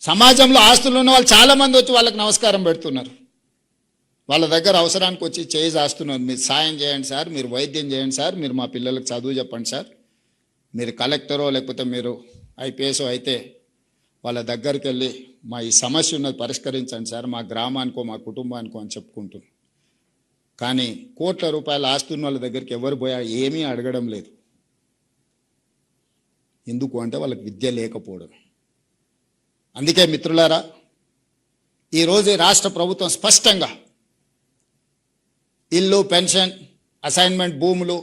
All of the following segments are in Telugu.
సమాజంలో ఆస్తులు ఉన్న వాళ్ళు చాలామంది వచ్చి వాళ్ళకి నమస్కారం పెడుతున్నారు. వాళ్ళ దగ్గర అవసరానికి వచ్చి చేయి చేస్తున్నారు. మీరు సాయం చేయండి సార్, మీరు వైద్యం చేయండి సార్, మీరు మా పిల్లలకు చదువు చెప్పండి సార్, మీరు కలెక్టరో లేకపోతే మీరు ఐపీఎస్ అయితే వాళ్ళ దగ్గరికి వెళ్ళి మా ఈ సమస్య ఉన్నది పరిష్కరించండి సార్, మా గ్రామానికో మా కుటుంబానికో అని చెప్పుకుంటున్నాం. కానీ కోట్ల రూపాయల ఆస్తున్న వాళ్ళ దగ్గరికి ఎవరు పోయా ఏమీ అడగడం లేదు. ఎందుకు అంటే వాళ్ళకి విద్య లేకపోవడం. అందుకే మిత్రులారా, ఈరోజు రాష్ట్ర ప్రభుత్వం స్పష్టంగా ఇల్లు, పెన్షన్, అసైన్మెంట్ భూములు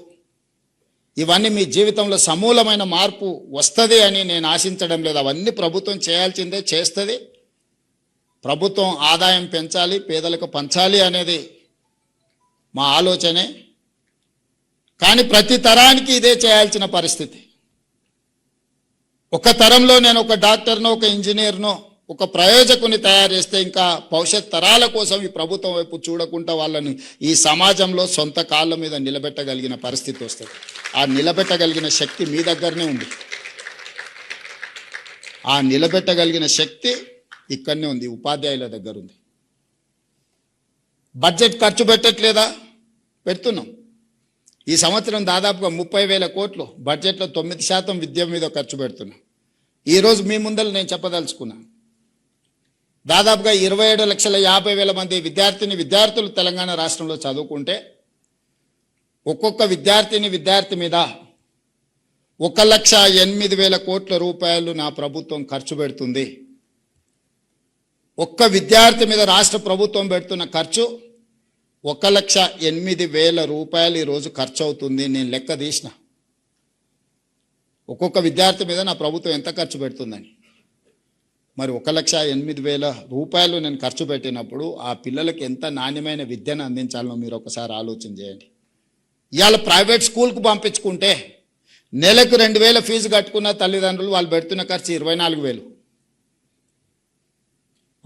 ఇవన్నీ మీ జీవితంలో సమూలమైన మార్పు వస్తుంది అని నేను ఆశించడం లేదు. అవన్నీ ప్రభుత్వం చేయాల్సిందే, చేస్తుంది. ప్రభుత్వం ఆదాయం పెంచాలి, పేదలకు పంచాలి అనేది మా ఆలోచనే. కానీ ప్రతి తరానికి ఇదే చేయాల్సిన పరిస్థితి. ఒక తరంలో నేను ఒక డాక్టర్నో, ఒక ఇంజనీర్నో, ఒక ప్రయోజకుని తయారు చేస్తే ఇంకా భవిష్యత్ తరాల కోసం ఈ ప్రభుత్వం వైపు చూడకుండా వాళ్ళని ఈ సమాజంలో సొంత కాళ్ళ మీద నిలబెట్టగలిగిన పరిస్థితి వస్తుంది. ఆ నిలబెట్టగలిగిన శక్తి మీ దగ్గరనే ఉంది. ఆ నిలబెట్టగలిగిన శక్తి ఇక్కడనే ఉంది, ఉపాధ్యాయుల దగ్గర ఉంది. బడ్జెట్ ఖర్చు పెట్టట్లేదా? పెడుతున్నాం. ఈ సంవత్సరం దాదాపుగా 30,000 కోట్లు బడ్జెట్లో 9% విద్య మీద ఖర్చు పెడుతున్నాం. ఈరోజు మీ ముందర నేను చెప్పదలుచుకున్నా, దాదాపుగా 27,50,000 మంది విద్యార్థులు తెలంగాణ రాష్ట్రంలో చదువుకుంటే ఒక్కొక్క విద్యార్థి మీద 1,08,000 కోట్ల రూపాయలు నా ప్రభుత్వం ఖర్చు పెడుతుంది. ఒక్క విద్యార్థి మీద రాష్ట్ర ప్రభుత్వం పెడుతున్న ఖర్చు 1,08,000 రూపాయలు ఈరోజు ఖర్చు అవుతుంది. నేను లెక్క తీసిన ఒక్కొక్క విద్యార్థి మీద నా ప్రభుత్వం ఎంత ఖర్చు పెడుతుందని. మరి 1,08,000 రూపాయలు నేను ఖర్చు పెట్టినప్పుడు ఆ పిల్లలకి ఎంత నాణ్యమైన విద్యను అందించాలనో మీరు ఒకసారి ఆలోచన చేయండి. ఇవాళ ప్రైవేట్ స్కూల్కు పంపించుకుంటే నెలకు 2,000 ఫీజు కట్టుకున్న తల్లిదండ్రులు వాళ్ళు పెడుతున్న ఖర్చు 24,000.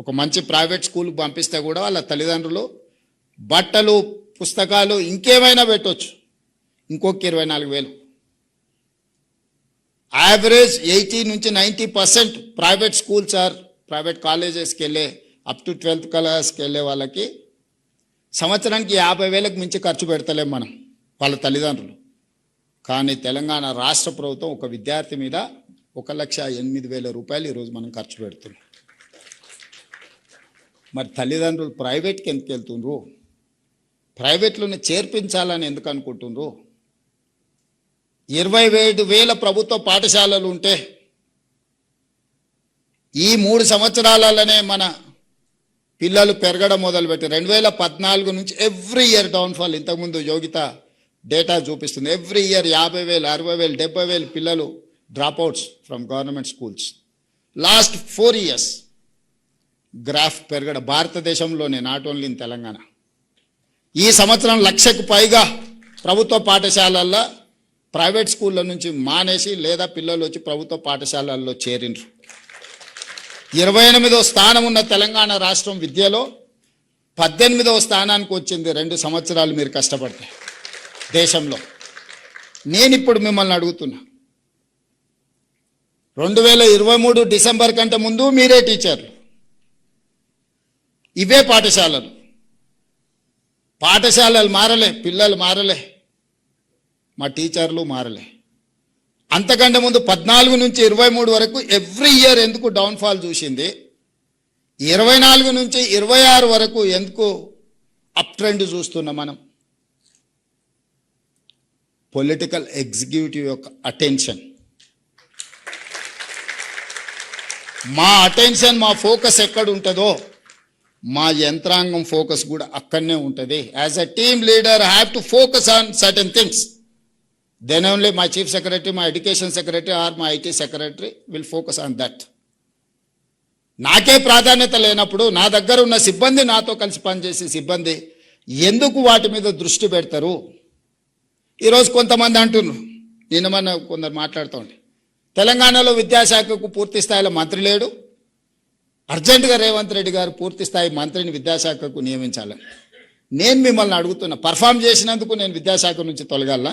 ఒక మంచి ప్రైవేట్ స్కూల్కి పంపిస్తే కూడా వాళ్ళ తల్లిదండ్రులు బట్టలు, పుస్తకాలు ఇంకేమైనా పెట్టవచ్చు, ఇంకొక 24,000. యావరేజ్ 80 నుంచి 90% ప్రైవేట్ స్కూల్స్ ఆర్ ప్రైవేట్ కాలేజెస్కి వెళ్ళే అప్ టు 12th క్లాస్కి వెళ్ళే వాళ్ళకి సంవత్సరానికి 50,000కు మించి ఖర్చు పెడతలేం మనం, వాళ్ళ తల్లిదండ్రులు. కానీ తెలంగాణ రాష్ట్ర ప్రభుత్వం ఒక విద్యార్థి మీద 1,08,000 రూపాయలు ఈరోజు మనం ఖర్చు పెడుతున్నాం. మరి తల్లిదండ్రులు ప్రైవేట్కి ఎందుకు వెళ్తుండ్రు? ప్రైవేట్లోనే చేర్పించాలని ఎందుకు అనుకుంటుండ్రు? 27,000 ప్రభుత్వ పాఠశాలలు ఉంటే ఈ 3 సంవత్సరాలలోనే మన పిల్లలు పెరగడం మొదలుపెట్టి 2014 నుంచి ఎవ్రీ ఇయర్ డౌన్ఫాల్. ఇంతకుముందు యోగిత డేటా చూపిస్తుంది. ఎవ్రీ ఇయర్ 50,000, 60,000, 70,000 పిల్లలు dropouts from government schools. Last 4 years graph పెరగడం భారతదేశంలోనే, నాట్ ఓన్లీ ఇన్ తెలంగాణ. ఈ సంవత్సరం 1,00,000కు పైగా ప్రభుత్వ పాఠశాలల్లో ప్రైవేట్ స్కూళ్ళ నుంచి మానేసి లేదా పిల్లలు వచ్చి ప్రభుత్వ పాఠశాలల్లో చేరిండ్రు. 28వ స్థానం ఉన్న తెలంగాణ రాష్ట్రం విద్యలో 18వ స్థానానికి వచ్చింది 2 సంవత్సరాలు మీరు కష్టపడితే దేశంలో. నేను ఇప్పుడు మిమ్మల్ని అడుగుతున్నా, 2023 డిసెంబర్ కంటే ముందు మీరే టీచర్లు, ఇవే పాఠశాలలు మారలే, పిల్లలు మారలే, మా టీచర్లు మారలే. అంతకంటే ముందు 14 నుంచి 23 వరకు ఎవ్రీ ఇయర్ ఎందుకు డౌన్ఫాల్ చూసింది? 24 నుంచి 26 వరకు ఎందుకు అప్ ట్రెండ్ చూస్తున్నాం మనం? పొలిటికల్ ఎగ్జిక్యూటివ్ యొక్క అటెన్షన్, మా అటెన్షన్, మా ఫోకస్ ఎక్కడ ఉంటుందో మా యంత్రాంగం ఫోకస్ కూడా అక్కడనే ఉంటుంది. As a team leader I have to focus on certain things. Then only my chief secretary, my education secretary or my IT secretary will focus on that. నాకే ప్రాధాన్యత లేనప్పుడు నా దగ్గర ఉన్న సిబ్బంది, నాతో కలిసి పనిచేసే సిబ్బంది ఎందుకు వాటి మీద దృష్టి పెడతారు? ఈరోజు కొంతమంది అంటున్నారు, నిన్న మన కొందరు మాట్లాడుతూ ఉంటే తెలంగాణలో విద్యాశాఖకు పూర్తి స్థాయిలో మంత్రి లేడు, అర్జెంటుగా రేవంత్ రెడ్డి గారు పూర్తి స్థాయి మంత్రిని విద్యాశాఖకు నియమించాలని. నేను మిమ్మల్ని అడుగుతున్నా, పర్ఫామ్ చేసినందుకు నేను విద్యాశాఖ నుంచి తొలగాల?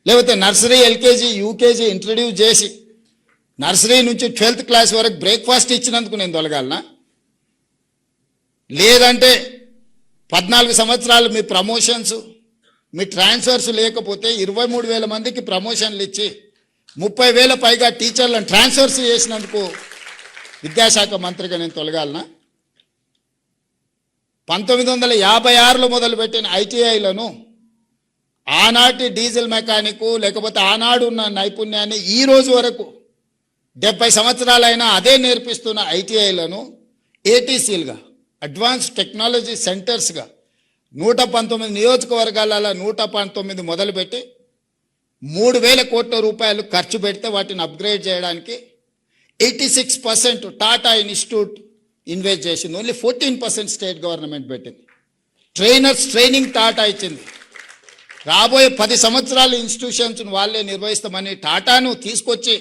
లేకపోతే నర్సరీ, ఎల్కేజీ, యూకేజీ ఇంట్రడ్యూస్ చేసి నర్సరీ నుంచి 12th క్లాస్ వరకు బ్రేక్ఫాస్ట్ ఇచ్చినందుకు నేను తొలగాలనా? లేదంటే 14 సంవత్సరాలు మీ ప్రమోషన్స్, మీ ట్రాన్స్ఫర్స్ లేకపోతే 23,000 మందికి ప్రమోషన్లు ఇచ్చి 30,000 పైగా టీచర్లను ట్రాన్స్ఫర్స్ చేసినందుకు విద్యాశాఖ మంత్రిగా నేను తొలగాలనా? 1956లో మొదలుపెట్టిన ఐటీఐలను ఆనాటి డీజిల్ మెకానిక్ లేకపోతే ఆనాడు ఉన్న నైపుణ్యాన్ని ఈ రోజు వరకు 70 సంవత్సరాలైనా అదే నేర్పిస్తున్న ఐటీఐలను ఏటీసీలుగా, అడ్వాన్స్ టెక్నాలజీ సెంటర్స్గా 119 నియోజకవర్గాల 119 మొదలుపెట్టి 3,000 కోట్ల రూపాయలు ఖర్చు పెడితే వాటిని అప్గ్రేడ్ చేయడానికి 86% టాటా ఇన్స్టిట్యూట్ ఇన్వెస్ట్ చేసింది. ఓన్లీ 14% స్టేట్ గవర్నమెంట్ పెట్టింది. ట్రైనర్స్ ట్రైనింగ్ టాటా ఇచ్చింది. రాబోయే 10 సంవత్సరాలు ఇన్స్టిట్యూషన్స్ వాళ్ళే నిర్వహిస్తామని టాటాను తీసుకొచ్చి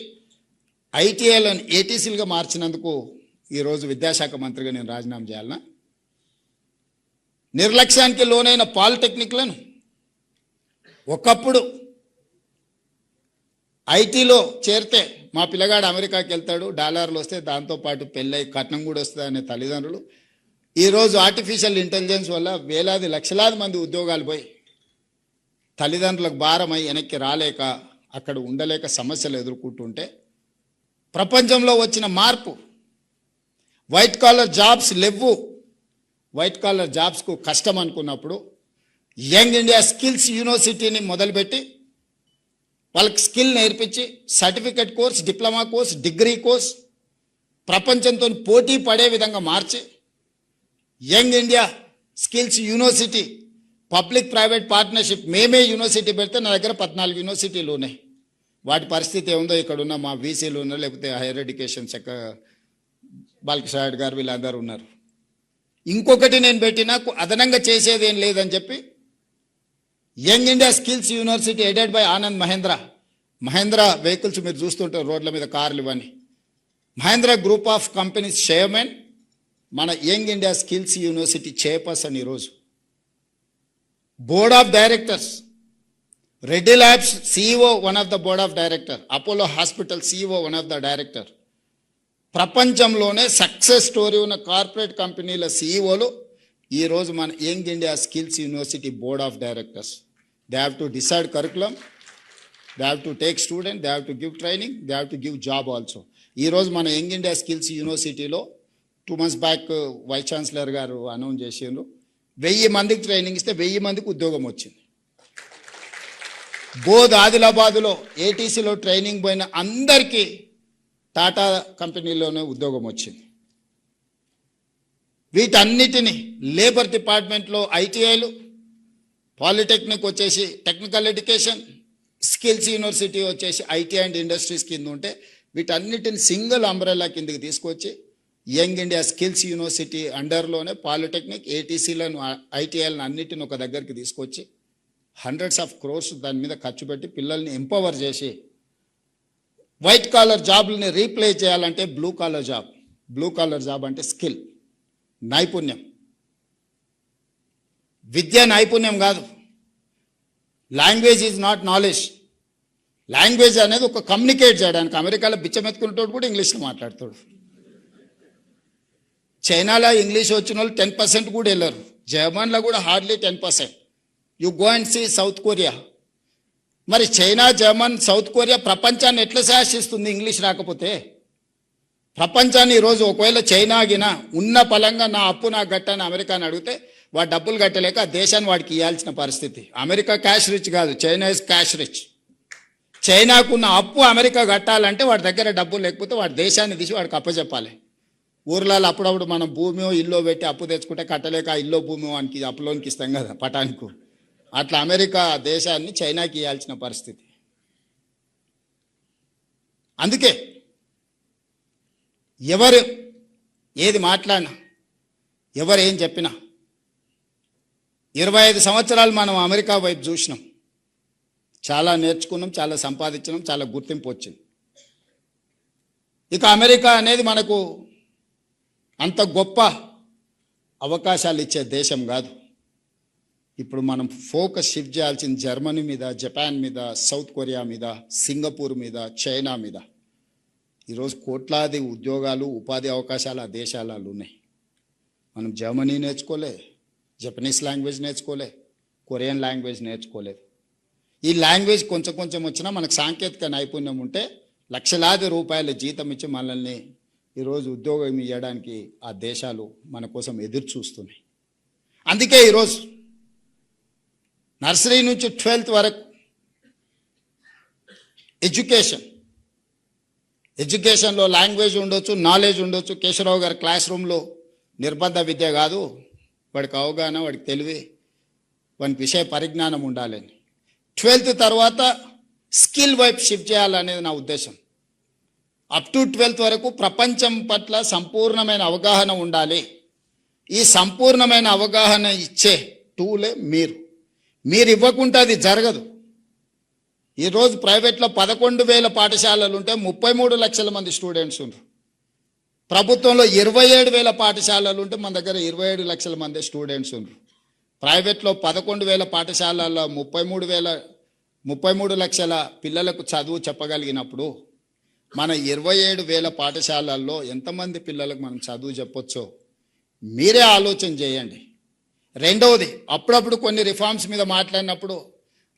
ఐటీఐలను ఏటీసీలుగా మార్చినందుకు ఈరోజు విద్యాశాఖ మంత్రిగా నేను రాజీనామా చేయాలనా? నిర్లక్ష్యానికి లోనైన పాలిటెక్నిక్లను ఒకప్పుడు ఐటీలో చేరితే మా పిల్లగాడు అమెరికాకి వెళ్తాడు, డాలర్లు వస్తే దాంతోపాటు పెళ్ళై కట్నం కూడా వస్తుంది అనే తల్లిదండ్రులు ఈరోజు ఆర్టిఫిషియల్ ఇంటెలిజెన్స్ వల్ల వేలాది లక్షలాది మంది ఉద్యోగాలు పోయి తల్లిదండ్రులకు భారమై వెనక్కి రాలేక అక్కడ ఉండలేక సమస్యలు ఎదుర్కొంటుంటే ప్రపంచంలో వచ్చిన మార్పు, వైట్ కాలర్ జాబ్స్ లేవు, వైట్ కాలర్ జాబ్స్కు కష్టం అనుకున్నప్పుడు యంగ్ ఇండియా స్కిల్స్ యూనివర్సిటీని మొదలుపెట్టి వాళ్ళకి స్కిల్ నేర్పించి certificate course, diploma course, degree course ప్రపంచంతో పోటీ పడే విధంగా మార్చి Young India Skills University public private partnership మేమే యూనివర్సిటీ పెడితే నా దగ్గర 14 యూనివర్సిటీలు ఉన్నాయి. వాటి పరిస్థితి ఏముందో ఇక్కడ ఉన్న మా వీసీలు ఉన్నారు, లేకపోతే హైయర్ ఎడ్యుకేషన్ శాఖ బాలకృష్ణ గారు వీళ్ళందరూ ఉన్నారు. ఇంకొకటి నేను పెట్టినా అదనంగా చేసేది ఏం లేదని చెప్పి Young India Skills University aided by Anand Mahindra vehicles మీరు చూస్తుంటారు రోడ్ల మీద కార్లు ఇవన్నీ. Mahindra group of companies chairman మన Young India Skills University chairperson ఈరోజు. Board of directors Reddy labs CEO one of the board of director, Apollo hospital CEO one of the director. ప్రపంచంలోనే సక్సెస్ స్టోరీ ఉన్న కార్పొరేట్ కంపెనీల సిఇఓలు ఈరోజు మన Young India Skills University board of directors. They have to decide curriculum, they have to take student, they have to give training, they have to give job also. ఈరోజు మన యంగ్ ఇండియా స్కిల్స్ యూనివర్సిటీలో 2 months బ్యాక్ వైస్ ఛాన్సలర్ గారు అనౌన్స్ చేసిండ్రు, 1000 మందికి ట్రైనింగ్ ఇస్తే 1000 మందికి ఉద్యోగం వచ్చింది. బోధ్ ఆదిలాబాదులో ఏటీసీలో ట్రైనింగ్ పోయిన అందరికీ టాటా కంపెనీలోనే ఉద్యోగం వచ్చింది. వీటన్నిటిని లేబర్ డిపార్ట్మెంట్లో ఐటీఐలు, పాలిటెక్నిక్ వచ్చేసి టెక్నికల్ ఎడ్యుకేషన్, స్కిల్స్ యూనివర్సిటీ వచ్చేసి ఐటీ అండ్ ఇండస్ట్రీస్ కింద ఉంటే వీటన్నిటిని సింగిల్ అంబ్రెల్లా కిందకి తీసుకొచ్చి యంగ్ ఇండియా స్కిల్స్ యూనివర్సిటీ అండర్లోనే పాలిటెక్నిక్, ఏటీసీలను, ఐటీఐలను అన్నిటిని ఒక దగ్గరికి తీసుకొచ్చి hundreds of crores దాని మీద ఖర్చు పెట్టి పిల్లల్ని ఎంపవర్ చేసి వైట్ కాలర్ జాబ్లని రీప్లేస్ చేయాలంటే బ్లూ కాలర్ జాబ్ అంటే స్కిల్, నైపుణ్యం. విద్య నైపుణ్యం కాదు. Language is not knowledge. Language అనేది ఒక కమ్యూనికేట్ చేయడానికి. అమెరికాలో బిచ్చమెత్తుకునేటోడు కూడా ఇంగ్లీష్లో మాట్లాడతాడు. చైనాలో ఇంగ్లీష్ వచ్చిన వాళ్ళు 10% కూడా వెళ్ళరు. జర్మన్లో కూడా hardly 10%. You go and see South Korea. మరి చైనా, జర్మన్, సౌత్ కొరియా ప్రపంచాన్ని ఎట్లా శాసిస్తుంది ఇంగ్లీష్ రాకపోతే? ప్రపంచాన్ని ఈరోజు ఒకవేళ చైనా గిన ఉన్న పలంగా నా అప్పు నాకు గట్టని అమెరికాని అడిగితే వాడు డబ్బులు కట్టలేక ఆ దేశాన్ని వాడికి ఇవ్వాల్సిన పరిస్థితి. అమెరికా క్యాష్ రిచ్ కాదు, చైనా ఇస్ క్యాష్ రిచ్. చైనాకున్న అప్పు అమెరికా కట్టాలంటే వాడి దగ్గర డబ్బులు లేకపోతే వాడి దేశాన్ని తీసి వాడికి అప్పచెప్పాలి. ఊర్లలో అప్పుడప్పుడు మనం భూమి ఇల్లు పెట్టి అప్పు తెచ్చుకుంటే కట్టలేక ఇల్లు భూమి వానికి అప్పులోనికి ఇస్తాం కదా పటానికి. అట్లా అమెరికా దేశాన్ని చైనాకి ఇవ్వాల్సిన పరిస్థితి. అందుకే ఎవరు ఏది మాట్లాడినా, ఎవరు ఏం చెప్పినా 25 సంవత్సరాలు మనం అమెరికా వైపు చూసినాం. చాలా నేర్చుకున్నాం, చాలా సంపాదించినాం, చాలా గుర్తింపు వచ్చింది. ఇక అమెరికా అనేది మనకు అంత గొప్ప అవకాశాలు ఇచ్చే దేశం కాదు. ఇప్పుడు మనం ఫోకస్ షిఫ్ట్ చేయాల్సిన జర్మనీ మీద, జపాన్ మీద, సౌత్ కొరియా మీద, సింగపూర్ మీద, చైనా మీద. ఈరోజు కోట్లాది ఉద్యోగాలు ఉపాధి అవకాశాలు ఆ దేశాలలో ఉన్నాయి. మనం జర్మనీ నేర్చుకోలే, జపనీస్ లాంగ్వేజ్ నేర్చుకోలే, కొరియన్ లాంగ్వేజ్ నేర్చుకోలేదు. ఈ లాంగ్వేజ్ కొంచెం కొంచెం వచ్చినా మనకు సాంకేతిక నైపుణ్యం ఉంటే లక్షలాది రూపాయల జీతం ఇచ్చి మనల్ని ఈరోజు ఉద్యోగం ఇవ్వడానికి ఆ దేశాలు మన కోసం ఎదురు చూస్తున్నాయి. అందుకే ఈరోజు నర్సరీ నుంచి 12th వరకు ఎడ్యుకేషన్లో లాంగ్వేజ్ ఉండొచ్చు, నాలెడ్జ్ ఉండొచ్చు. కేశవరావు గారి క్లాస్ రూమ్లో నిర్బంధ విద్య కాదు, వాడికి అవగాహన, వాడికి తెలివి, వానికి విషయ పరిజ్ఞానం ఉండాలని. 12th తర్వాత స్కిల్ వైపు షిఫ్ట్ చేయాలనేది నా ఉద్దేశం. అప్ టు 12th వరకు ప్రపంచం పట్ల సంపూర్ణమైన అవగాహన ఉండాలి. ఈ సంపూర్ణమైన అవగాహన ఇచ్చే టూలే మీరు ఇవ్వకుంటే అది జరగదు. ఈరోజు ప్రైవేట్లో 11,000 పాఠశాలలు ఉంటే 33 లక్షల మంది స్టూడెంట్స్ ఉన్నారు. ప్రభుత్వంలో 27,000 పాఠశాలలు ఉంటే మన దగ్గర 27 లక్షల మంది స్టూడెంట్స్ ఉన్నారు. ప్రైవేట్లో 11,000 పాఠశాలల్లో 33 లక్షల పిల్లలకు చదువు చెప్పగలిగినప్పుడు మన 27,000 పాఠశాలల్లో ఎంతమంది పిల్లలకు మనం చదువు చెప్పొచ్చో మీరే ఆలోచన చేయండి. రెండవది, అప్పుడప్పుడు కొన్ని రిఫార్మ్స్ మీద మాట్లాడినప్పుడు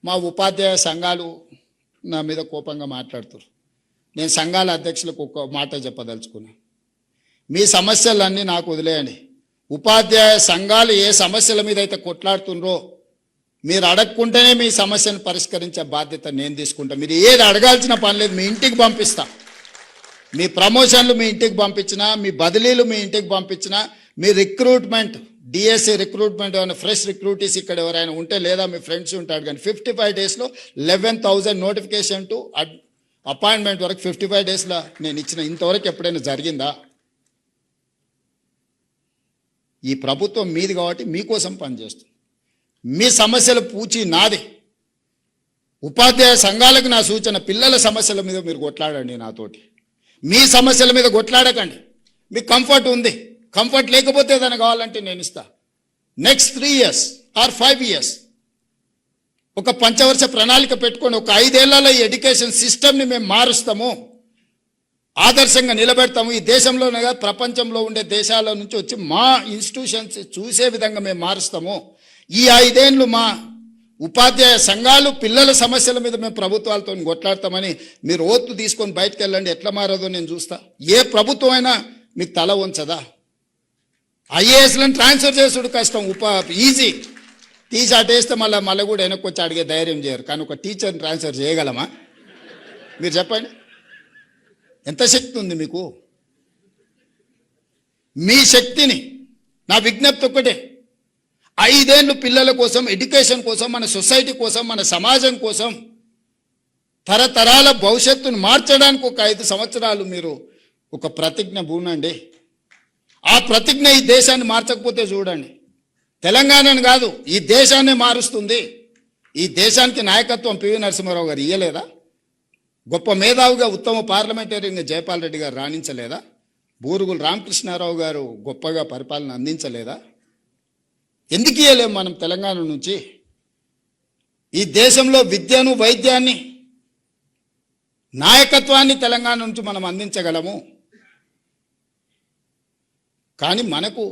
మా ఉపాధ్యాయ సంఘాలు నా మీద కోపంగా మాట్లాడుతారు. నేను సంఘాల అధ్యక్షులకు ఒక మాట చెప్పదలుచుకున్నాను. మీ సమస్యలన్నీ నాకు వదిలేయండి. ఉపాధ్యాయ సంఘాలు ఏ సమస్యల మీద అయితే కొట్లాడుతున్నారో మీరు అడగకుంటేనే మీ సమస్యను పరిష్కరించే బాధ్యత నేను తీసుకుంటా. మీరు ఏది అడగాల్సిన పని లేదు, మీ ఇంటికి పంపిస్తా. మీ ప్రమోషన్లు మీ ఇంటికి పంపించినా, మీ బదిలీలు మీ ఇంటికి పంపించినా, మీ రిక్రూట్మెంట్ డిఎస్సి రిక్రూట్మెంట్ ఏమైనా ఫ్రెష్ రిక్రూటీస్ ఇక్కడ ఎవరైనా ఉంటే లేదా మీ ఫ్రెండ్స్ ఉంటాడు కానీ 55 డేస్లో 11,000 నోటిఫికేషన్ టు అపాయింట్మెంట్ వరకు 55 డేస్లో నేను ఇచ్చిన. ఇంతవరకు ఎప్పుడైనా జరిగిందా? ఈ ప్రభుత్వం మీది కాబట్టి మీకోసం పనిచేస్తుంది. మీ సమస్యల పూచి నాది. ఉపాధ్యాయ సంఘాలకు నా సూచన, పిల్లల సమస్యల మీద మీరు కొట్లాడండి నాతోటి. మీ సమస్యల మీద కొట్లాడకండి. మీకు కంఫర్ట్ ఉంది, కంఫర్ట్ లేకపోతే ఏదైనా కావాలంటే నేను ఇస్తా. నెక్స్ట్ 3 years ఆర్ 5 years ఒక పంచవర్ష ప్రణాళిక పెట్టుకొని ఒక 5 ఏళ్లలో ఈ ఎడ్యుకేషన్ సిస్టమ్ని మేము మారుస్తాము, ఆదర్శంగా నిలబెడతాము. ఈ దేశంలోనే కాదు ప్రపంచంలో ఉండే దేశాల నుంచి వచ్చి మా ఇన్స్టిట్యూషన్స్ చూసే విధంగా మేము మారుస్తాము. ఈ 5 ఏళ్ళు మా ఉపాధ్యాయ సంఘాలు పిల్లల సమస్యల మీద మేము ప్రభుత్వాలతో కొట్లాడతామని మీరు ఓత్తు తీసుకొని బయటకు వెళ్ళండి. ఎట్లా మారదో నేను చూస్తా. ఏ ప్రభుత్వం అయినా మీకు తల ఉంచదా? ఐఏఎస్లను ట్రాన్స్ఫర్ చేసుడు కష్టం, ఈజీ. తీసి అటేస్తే మళ్ళీ కూడా వెనక్కి వచ్చి అడిగే ధైర్యం చేయరు. కానీ ఒక టీచర్ని ట్రాన్స్ఫర్ చేయగలమా? మీరు చెప్పండి, ఎంత శక్తి ఉంది మీకు? మీ శక్తిని, నా విజ్ఞప్తి ఒక్కటే, 5 ఏళ్ళు పిల్లల కోసం, ఎడ్యుకేషన్ కోసం, మన సొసైటీ కోసం, మన సమాజం కోసం, తరతరాల భవిష్యత్తును మార్చడానికి ఒక 5 సంవత్సరాలు మీరు ఒక ప్రతిజ్ఞ పూనండి. ఆ ప్రతిజ్ఞ ఈ దేశాన్ని మార్చకపోతే చూడండి, తెలంగాణను కాదు ఈ దేశాన్ని మారుస్తుంది. ఈ దేశానికి నాయకత్వం పివి నరసింహారావు గారు ఇయ్యలేదా? గొప్ప మేధావిగా ఉత్తమ పార్లమెంటరీగా జయపాల్ రెడ్డి గారు రాణించలేదా? బూరుగుల రామకృష్ణారావు గారు గొప్పగా పరిపాలన అందించలేదా? ఎందుకు ఇయ్యలేం మనం తెలంగాణ నుంచి? ఈ దేశంలో విద్యను, వైద్యాన్ని, నాయకత్వాన్ని తెలంగాణ నుంచి మనం అందించగలము. కానీ మనకు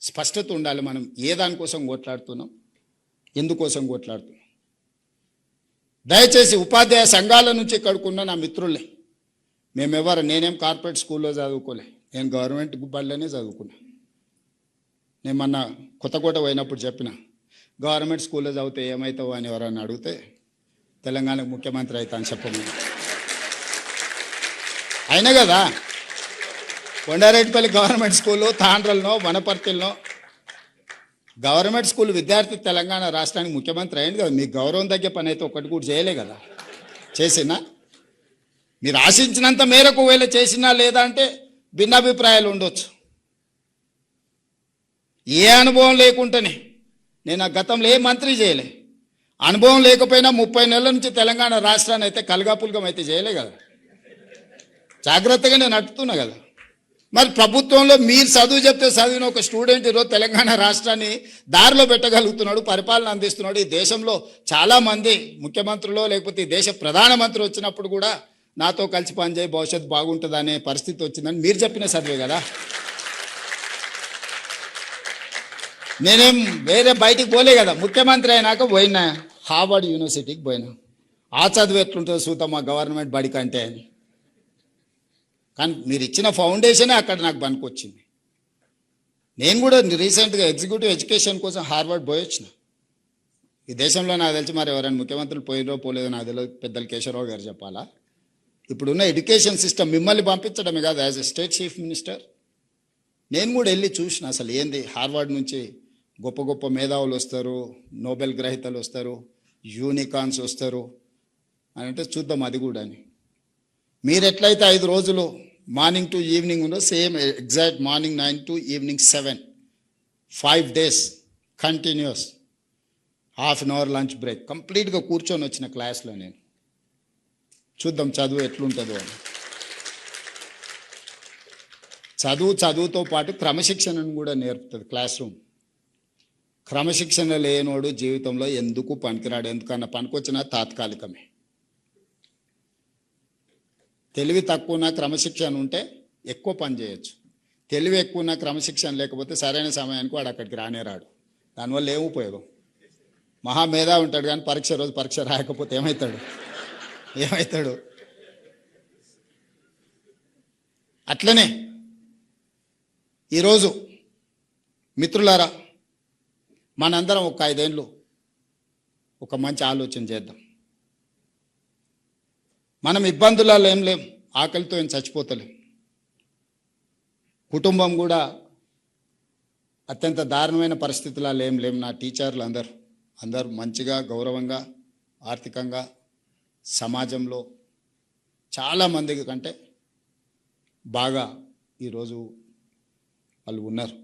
స్పష్టత ఉండాలి, మనం ఏ దానికోసం కొట్లాడుతున్నాం, ఎందుకోసం కొట్లాడుతున్నాం. దయచేసి ఉపాధ్యాయ సంఘాల నుంచి ఇక్కడికున్న నా మిత్రులే, నేనేం కార్పొరేట్ స్కూల్లో చదువుకోలే, నేను గవర్నమెంట్ బళ్ళనే చదువుకున్నా. నేను మొన్న కొత్తకోట పోయినప్పుడు చెప్పిన, గవర్నమెంట్ స్కూల్లో చదివితే ఏమవుతావు అని ఎవరన్నా అడిగితే తెలంగాణకు ముఖ్యమంత్రి అవుతా అని చెప్పమని. అయినా కదా కొండారెడ్డిపల్లి గవర్నమెంట్ స్కూలు, తాండ్రలనో వనపర్తిలో గవర్నమెంట్ స్కూల్ విద్యార్థి తెలంగాణ రాష్ట్రానికి ముఖ్యమంత్రి అయింది కదా. మీకు గౌరవం తగ్గే పని అయితే ఒక్కటి కూడా చేయలే కదా. చేసినా మీరు ఆశించినంత మేరకు వేళ చేసినా లేదా అంటే భిన్నాభిప్రాయాలు ఉండొచ్చు. ఏ అనుభవం లేకుంటేనే నేను ఆ గతంలో ఏ మంత్రి చేయలే. అనుభవం లేకపోయినా 30 నెలల నుంచి తెలంగాణ రాష్ట్రాన్ని అయితే కలగాపుల్గం అయితే చేయలే కదా. జాగ్రత్తగా నేను అట్టుతున్నా కదా. మరి ప్రభుత్వంలో మీరు చదువు చెప్తే చదివిన ఒక స్టూడెంట్ ఈరోజు తెలంగాణ రాష్ట్రాన్ని దారిలో పెట్టగలుగుతున్నాడు, పరిపాలన అందిస్తున్నాడు. ఈ దేశంలో చాలామంది ముఖ్యమంత్రులు లేకపోతే ఈ దేశ ప్రధానమంత్రి వచ్చినప్పుడు కూడా నాతో కలిసి పనిచేయి భవిష్యత్తు బాగుంటుంది అనే పరిస్థితి వచ్చిందని మీరు చెప్పిన చదివే కదా. నేనేం వేరే బయటికి పోలే కదా, ముఖ్యమంత్రి అయినాక పోయినా హార్వర్డ్ యూనివర్సిటీకి పోయినా. ఆ చదువు ఎట్లుంటుందో చూద్దాం మా గవర్నమెంట్ బడి కంటే అని. కానీ మీరు ఇచ్చిన ఫౌండేషనే అక్కడ నాకు పనికొచ్చింది. నేను కూడా రీసెంట్గా ఎగ్జిక్యూటివ్ ఎడ్యుకేషన్ కోసం హార్వర్డ్ పోయి వచ్చిన. ఈ దేశంలో నాకు తెలిసి మరి ఎవరైనా ముఖ్యమంత్రులు పోయినో పోలేదో నాకు తెలియదు, పెద్దలు కేశవరావు గారు చెప్పాలా. ఇప్పుడున్న ఎడ్యుకేషన్ సిస్టమ్ మిమ్మల్ని పంపించడమే కాదు, as a state chief minister నేను కూడా వెళ్ళి చూసిన అసలు ఏంది. హార్వర్డ్ నుంచి గొప్ప గొప్ప మేధావులు వస్తారు, నోబెల్ గ్రహీతలు వస్తారు, యూనికాన్స్ వస్తారు అని అంటే చూద్దాం అది కూడా అని. మీరు ఎట్లయితే 5 రోజులు మార్నింగ్ టు ఈవినింగ్ ఉందో same exact morning 9 to evening 7, 5 days continuous, ½ an hour lunch break, కంప్లీట్గా కూర్చొని వచ్చిన క్లాస్లో నేను. చూద్దాం చదువు ఎట్లుంటుందో అని. చదువుతో పాటు క్రమశిక్షణను కూడా నేర్పుతుంది క్లాస్ రూమ్. క్రమశిక్షణ లేనోడు జీవితంలో ఎందుకు పనికిరాడు, ఎందుకన్నా పనికొచ్చినా తాత్కాలికమే. తెలివి తక్కువన క్రమశిక్షణ ఉంటే ఎక్కువ పని చేయొచ్చు. తెలివి ఎక్కువన క్రమశిక్షణ లేకపోతే సరైన సమయానికి వాడు అక్కడికి రానే రాడు. దానివల్ల ఏం ఉపయోగం. మహామేధా ఉంటాడు కానీ పరీక్ష రోజు పరీక్ష రాయకపోతే ఏమవుతాడు. అట్లనే ఈరోజు మిత్రులారా మనందరం ఒక 5 ఏళ్ళు ఒక మంచి ఆలోచన చేద్దాం. మనం ఇబ్బందులలో ఏం లేం, ఆకలితో ఏం చచ్చిపోతలేం. కుటుంబం కూడా అత్యంత దారుణమైన పరిస్థితులలో ఏం లేం. నా టీచర్లు అందరూ మంచిగా గౌరవంగా ఆర్థికంగా సమాజంలో చాలామంది కంటే బాగా ఈరోజు వాళ్ళు ఉన్నారు.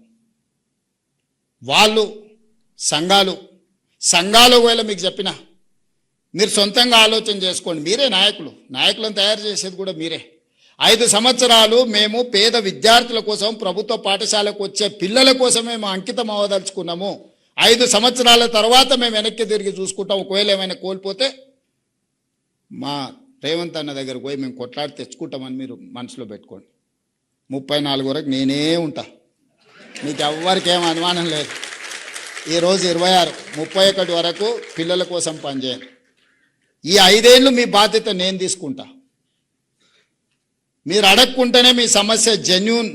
వాళ్ళు సంఘాలు ఒకవేళ మీకు చెప్పిన మీరు సొంతంగా ఆలోచన చేసుకోండి. మీరే నాయకులను తయారు చేసేది కూడా మీరే. 5 సంవత్సరాలు మేము పేద విద్యార్థుల కోసం, ప్రభుత్వ పాఠశాలకు వచ్చే పిల్లల కోసమే మేము అంకితం అవ్వదలుచుకున్నాము. 5 సంవత్సరాల తర్వాత మేము వెనక్కి తిరిగి చూసుకుంటాం. ఒకవేళ ఏమైనా కోల్పోతే మా రేవంత్ అన్న దగ్గరకు పోయి మేము కొట్లాడి తెచ్చుకుంటామని మీరు మనసులో పెట్టుకోండి. 34 వరకు నేనే ఉంటా, మీకు ఎవ్వరికి ఏం అనుమానం లేదు. ఈరోజు 26, 31 వరకు పిల్లల కోసం పనిచేయండి. ఈ 5 ఏళ్ళు మీ బాధ్యత నేను తీసుకుంటా. మీరు అడగకుంటేనే మీ సమస్య జెన్యూన్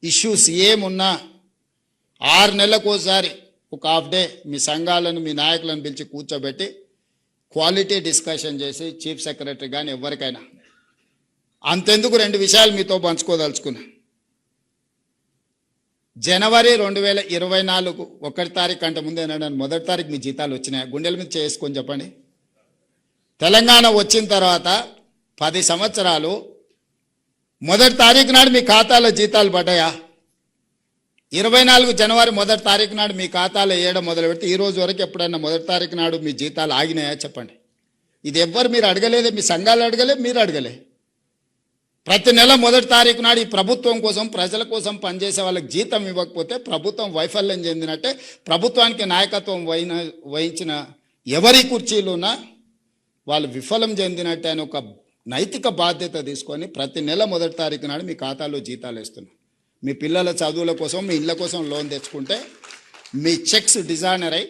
ఇష్యూస్ ఏమున్నా 6 నెలలకు ఒకసారి ఒక ½ డే మీ సంఘాలను మీ నాయకులను పిలిచి కూర్చోబెట్టి క్వాలిటీ డిస్కషన్ చేసి చీఫ్ సెక్రటరీ కానీ ఎవరికైనా అంతెందుకు 2 విషయాలు మీతో పంచుకోదలుచుకున్నా. జనవరి 2024 1 తారీఖు కంటే ముందే 1 తారీఖు మీ జీతాలు వచ్చినాయి. గుండెల మీద చేసుకొని చెప్పండి. తెలంగాణ వచ్చిన తర్వాత 10 సంవత్సరాలు 1 తారీఖు నాడు మీ ఖాతాలో జీతాలు పడ్డాయా? 24 జనవరి 1 తారీఖు నాడు మీ ఖాతాలో వేయడం మొదలుపెట్టి ఈ రోజు వరకు ఎప్పుడన్నా 1 తారీఖు నాడు మీ జీతాలు ఆగినాయా చెప్పండి. ఇది ఎవ్వరు మీరు అడగలేదే, మీ సంఘాలు అడగలే, మీరు అడగలే. ప్రతి నెల 1 తారీఖు నాడు ఈ ప్రభుత్వం కోసం, ప్రజల కోసం పనిచేసే వాళ్ళకి జీతం ఇవ్వకపోతే ప్రభుత్వం వైఫల్యం చెందినట్టే. ప్రభుత్వానికి నాయకత్వం వహించిన ఎవరి కుర్చీలున్నా వాళ్ళు విఫలం చెందినట్టే అని ఒక నైతిక బాధ్యత తీసుకొని ప్రతి నెల 1 తారీఖు నాడు మీ ఖాతాలో జీతాలు వేస్తున్నాం. మీ పిల్లల చదువుల కోసం, మీ ఇళ్ళ కోసం లోన్ తెచ్చుకుంటే మీ చెక్స్ డిజైనర్ అయి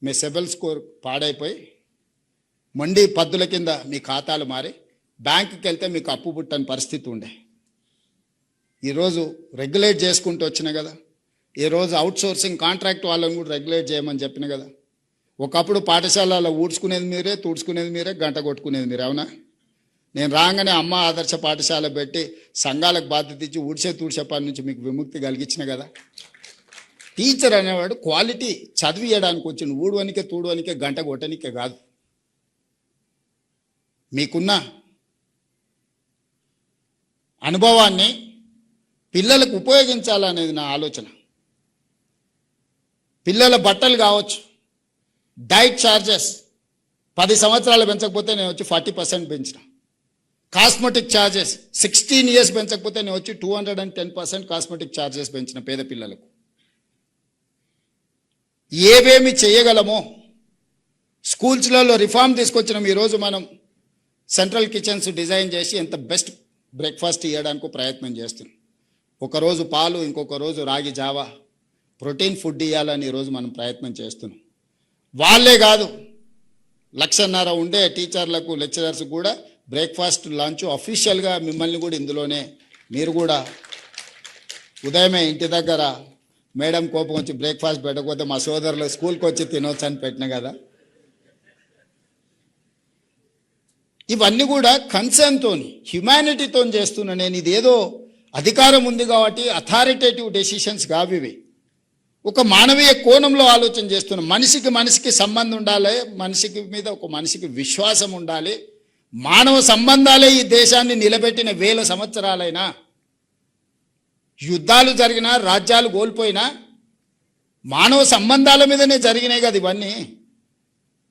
మీ సిబిల్ స్కోర్ పాడైపోయి మొండి పద్దుల కింద మీ ఖాతాలు మారి బ్యాంకుకి వెళ్తే మీకు అప్పు పుట్టని పరిస్థితి ఉండే. ఈరోజు రెగ్యులేట్ చేసుకుంటూ వచ్చిన కదా. ఈరోజు అవుట్సోర్సింగ్ కాంట్రాక్ట్ వాళ్ళని కూడా రెగ్యులేట్ చేయమని చెప్పిన కదా. ఒకప్పుడు పాఠశాలలో ఊడ్చుకునేది మీరే, తుడుచుకునేది మీరే, గంట కొట్టుకునేది మీరే, అవునా? నేను రాగానే అమ్మ ఆదర్శ పాఠశాల పెట్టి సంఘాలకు బాధ్యత ఇచ్చి తుడిచే పని నుంచి మీకు విముక్తి కలిగించిన కదా. టీచర్ అనేవాడు క్వాలిటీ చదివియడానికి వచ్చింది, ఊడవనికే తూడవనికే గంట కొట్టనికే కాదు. మీకున్న అనుభవాన్ని పిల్లలకు ఉపయోగించాలనేది నా ఆలోచన. పిల్లల బట్టలు కావచ్చు, డైట్ ఛార్జెస్ 10 సంవత్సరాలు పెంచకపోతే నేను వచ్చి 40% పెంచిన. కాస్మెటిక్ ఛార్జెస్ 16 years పెంచకపోతే నేను వచ్చి 210% కాస్మెటిక్ ఛార్జెస్ పెంచిన పేద పిల్లలకు. ఏవేమి చేయగలమో స్కూల్స్లలో రిఫార్మ్ తీసుకొచ్చినాం. ఈరోజు మనం సెంట్రల్ కిచెన్స్ డిజైన్ చేసి ఎంత బెస్ట్ బ్రేక్ఫాస్ట్ ఇవ్వడానికి ప్రయత్నం చేస్తున్నాం. ఒకరోజు పాలు, ఇంకొక రోజు రాగి జావా, ప్రోటీన్ ఫుడ్ ఇవ్వాలని ఈరోజు మనం ప్రయత్నం చేస్తున్నాం. వాళ్ళే కాదు, 1,50,000 ఉండే టీచర్లకు, లెక్చరర్స్ కూడా బ్రేక్ఫాస్ట్, లంచ్ అఫీషియల్గా మిమ్మల్ని కూడా ఇందులోనే, మీరు కూడా ఉదయమే ఇంటి దగ్గర మేడం కోపం వచ్చి బ్రేక్ఫాస్ట్ పెట్టకపోతే మా సోదరులు స్కూల్కి వచ్చి తినొచ్చు అని పెట్టిన కదా. ఇవన్నీ కూడా కన్సర్న్తో, హ్యుమానిటీతో చేస్తున్నా నేను. ఇదేదో అధికారం ఉంది కాబట్టి అథారిటేటివ్ డెసిషన్స్ కావు ఇవి. ఒక మానవీయ కోణంలో ఆలోచన చేస్తున్నాం. మనిషికి సంబంధం ఉండాలి, మనిషికి మీద ఒక మనిషికి విశ్వాసం ఉండాలి. మానవ సంబంధాలే ఈ దేశాన్ని నిలబెట్టిన 1000 సంవత్సరాలైనా. యుద్ధాలు జరిగినా, రాజ్యాలు కోల్పోయినా మానవ సంబంధాల మీదనే జరిగినాయి కదా ఇవన్నీ.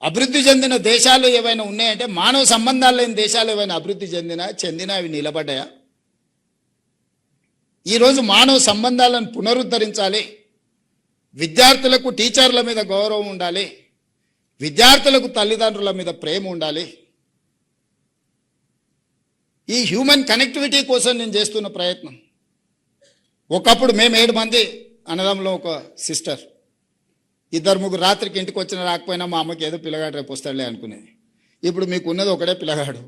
అభివృద్ధి చెందిన దేశాలు ఏవైనా ఉన్నాయంటే, మానవ సంబంధాలు లేని దేశాలు ఏవైనా అభివృద్ధి చెందినా అవి నిలబడ్డాయా? ఈరోజు మానవ సంబంధాలను పునరుద్ధరించాలి. విద్యార్థులకు టీచర్ల మీద గౌరవం ఉండాలి, విద్యార్థులకు తల్లిదండ్రుల మీద ప్రేమ ఉండాలి. ఈ హ్యూమన్ కనెక్టివిటీ కోసం నేను చేస్తున్న ప్రయత్నం. ఒకప్పుడు మేము 7 మంది అన్నదమ్ములో ఒక సిస్టర్, 2-3 రాత్రికి ఇంటికి వచ్చిన రాకపోయినా మా అమ్మకి ఏదో పిల్లగాడు రేపు వస్తాడులే అనుకునేది. ఇప్పుడు మీకు ఉన్నది ఒకడే పిల్లగాడు,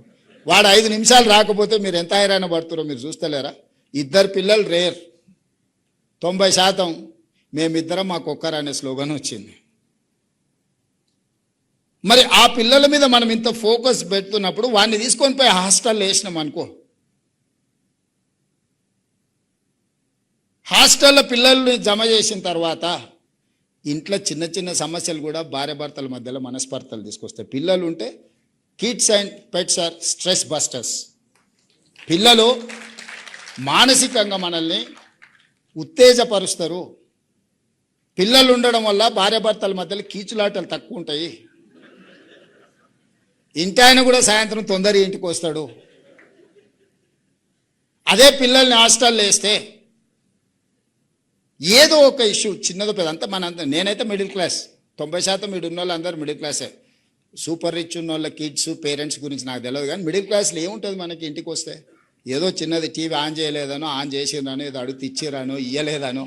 వాడు 5 నిమిషాలు రాకపోతే మీరు ఎంత హైరాణ పడుతున్నారో మీరు చూస్తలేరా? 2 పిల్లలు రేర్. 90% మేమిద్దరం మాకొక్కరు అనే స్లోగన్ వచ్చింది. మరి ఆ పిల్లల మీద మనం ఇంత ఫోకస్ పెడుతున్నప్పుడు వాడిని తీసుకొని పోయి హాస్టల్లో వేసినాం అనుకో, హాస్టల్లో పిల్లల్ని జమ చేసిన తర్వాత ఇంట్లో చిన్న చిన్న సమస్యలు కూడా భార్యాభర్తల మధ్యలో మనస్పర్ధలు తీసుకొస్తాయి. పిల్లలు ఉంటే kids and pets are stress busters. పిల్లలు మానసికంగా మనల్ని ఉత్తేజపరుస్తారు. పిల్లలు ఉండడం వల్ల భార్యాభర్తల మధ్యలో కీచులాటలు తక్కువ ఉంటాయి. ఇంటి ఆయన కూడా సాయంత్రం తొందరగా ఇంటికి వస్తాడు. అదే పిల్లల్ని హాస్టల్లో వేస్తే ఏదో ఒక ఇష్యూ చిన్నదో పెద్ద అంతా నేనైతే మిడిల్ క్లాస్, 90% మీరు ఉన్న వాళ్ళు అందరూ మిడిల్ క్లాసే. సూపర్ రిచ్ ఉన్న వాళ్ళ కిడ్స్ పేరెంట్స్ గురించి నాకు తెలియదు, కానీ మిడిల్ క్లాస్లో ఏముంటుంది మనకి? ఇంటికి వస్తే ఏదో చిన్నది టీవీ ఆన్ చేయలేదనో, ఆన్ చేసిందనో, ఏదో అడుగు ఇచ్చిరానో, ఇయ్యలేదనో,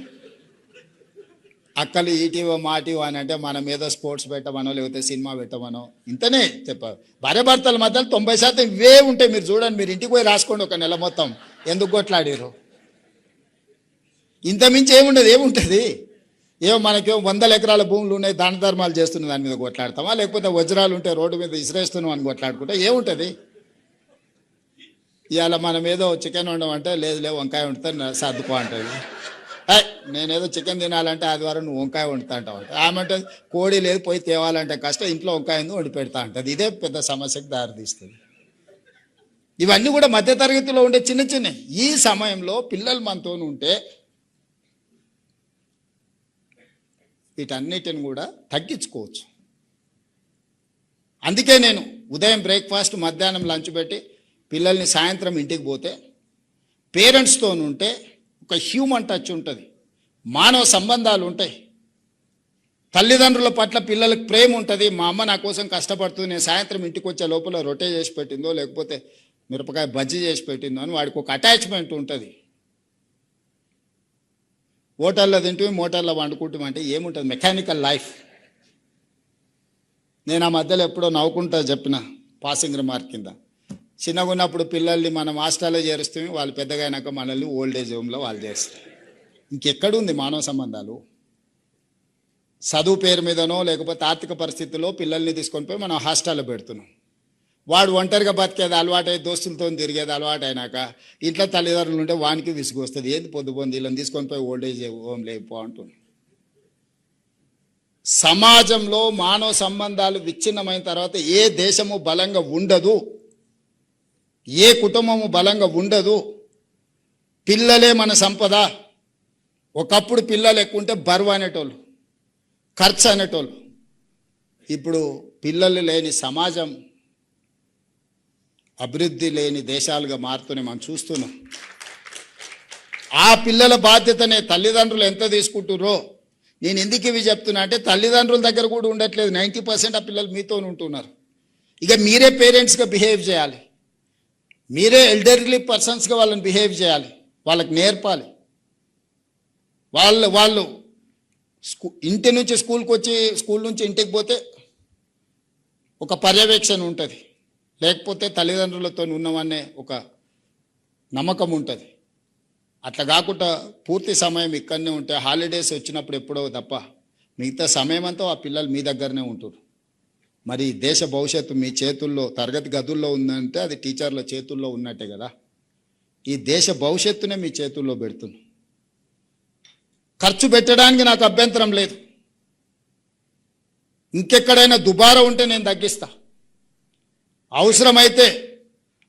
అక్కలు ఈటీవో మాటీవో అని అంటే మనం ఏదో స్పోర్ట్స్ పెట్టమనో లేకపోతే సినిమా పెట్టమనో, ఇంతనే చెప్పారు. భార్యాభర్తల మధ్యలో 90% ఇవే ఉంటాయి. మీరు చూడండి, మీరు ఇంటికి పోయి రాసుకోండి ఒక నెల మొత్తం ఎందుకు కొట్లాడారు. ఇంతమించి ఏముంటుంది? ఏమో మనకేమో 100 ఎకరాల భూములు ఉన్నాయి, దాన ధర్మాలు చేస్తున్న దాని మీద కొట్లాడతామా, లేకపోతే వజ్రాలు ఉంటే రోడ్డు మీద ఇసిరేస్తున్నాం అని కొట్లాడుకుంటా ఏముంటుంది? ఇవాళ మనం ఏదో చికెన్ వండమంటే లేదు వంకాయ వండుతా సర్దుకో అంటుంది. నేనేదో చికెన్ తినాలంటే ఆదివారం నువ్వు వంకాయ వండుతా అంటావు. ఆమె అంటే కోడి లేదు పోయి తేవాలంటే కష్టం, ఇంట్లో వంకాయ వండి పెడతా అంటుంది. ఇదే పెద్ద సమస్యకు దారితీస్తుంది. ఇవన్నీ కూడా మధ్యతరగతిలో ఉండే చిన్న ఈ సమయంలో పిల్లలు మనతో ఉంటే వీటన్నిటిని కూడా తగ్గించుకోవచ్చు. అందుకే నేను ఉదయం బ్రేక్ఫాస్ట్, మధ్యాహ్నం లంచ్ పెట్టి పిల్లల్ని సాయంత్రం ఇంటికి పోతే పేరెంట్స్తో ఉంటే ఒక హ్యూమన్ టచ్ ఉంటుంది, మానవ సంబంధాలు ఉంటాయి. తల్లిదండ్రుల పట్ల పిల్లలకు ప్రేమ ఉంటుంది. మా అమ్మ నా కోసం కష్టపడుతుంది, నేను సాయంత్రం ఇంటికి వచ్చే లోపల రొట్టె చేసి పెట్టిందో లేకపోతే మిరపకాయ బజ్జీ చేసి పెట్టిందో అని వాడికి ఒక అటాచ్మెంట్ ఉంటుంది. హోటల్లో తింటూ మోటార్లో వండుకుంటామంటే ఏముంటుంది? Mechanical life. నేను ఆ మధ్యలో ఎప్పుడో నవ్వుకుంటా చెప్పిన పాసింగ్ రిమార్క్ కింద, చిన్నగా ఉన్నప్పుడు పిల్లల్ని మనం హాస్టల్లో చేరుస్తాం, వాళ్ళు పెద్దగా అయినాక మనల్ని ఓల్డ్ ఏజ్ హోమ్లో వాళ్ళు చేస్తారు. ఇంకెక్కడుంది మానవ సంబంధాలు? చదువు పేరు మీదనో లేకపోతే ఆర్థిక పరిస్థితుల్లో పిల్లల్ని తీసుకొని పోయి మనం హాస్టల్లో పెడుతున్నాం. వాడు ఒంటరిగా బతికేది అలవాటు అయ్యి దోస్తులతో తిరిగేది అలవాటు అయినాక ఇంట్లో తల్లిదండ్రులు ఉంటే వానికి విసుగు వస్తుంది. ఏది పొద్దుపోంది వీళ్ళని తీసుకొని పోయి ఓల్డ్ ఏజ్ హోమ్ లేకపో అంటుంది. సమాజంలో మానవ సంబంధాలు విచ్ఛిన్నమైన తర్వాత ఏ దేశము బలంగా ఉండదు, ఏ కుటుంబము బలంగా ఉండదు. పిల్లలే మన సంపద. ఒకప్పుడు పిల్లలు ఎక్కువ ఉంటే బరువు అనేటోళ్ళు, ఖర్చు అనేటోళ్ళు. ఇప్పుడు పిల్లలు లేని సమాజం అభివృద్ధి లేని దేశాలుగా మారుతూనే మనం చూస్తున్నాం. ఆ పిల్లల బాధ్యతనే తల్లిదండ్రులు ఎంత తీసుకుంటుర్రో. నేను ఎందుకు ఇవి చెప్తున్నా అంటే తల్లిదండ్రుల దగ్గర కూడా ఉండట్లేదు. 90% ఆ పిల్లలు మీతో ఉంటున్నారు. ఇక మీరే పేరెంట్స్గా బిహేవ్ చేయాలి. మీరే ఎల్డర్లీ పర్సన్స్గా వాళ్ళని బిహేవ్ చేయాలి, వాళ్ళకి నేర్పాలి. వాళ్ళు ఇంటి నుంచి స్కూల్కి వచ్చి స్కూల్ నుంచి ఇంటికి పోతే ఒక పర్యవేక్షణ ఉంటుంది, లేకపోతే తల్లిదండ్రులతో ఉన్నామనే ఒక నమ్మకం ఉంటుంది. అట్లా కాకుండా పూర్తి సమయం ఇక్కడనే ఉంటే హాలిడేస్ వచ్చినప్పుడు ఎప్పుడో తప్ప మిగతా సమయం అంతా ఆ పిల్లలు మీ దగ్గరనే ఉంటారు. మరి దేశ భవిష్యత్తు మీ చేతుల్లో, తరగతి గదుల్లో ఉందంటే అది టీచర్ల చేతుల్లో ఉన్నట్టే కదా. ఈ దేశ భవిష్యత్తునే మీ చేతుల్లో పెడుతున్నాం. ఖర్చు పెట్టడానికి నాకు అభ్యంతరం లేదు. ఇంకెక్కడైనా దుబారా ఉంటే నేను తగ్గిస్తా. అవసరమైతే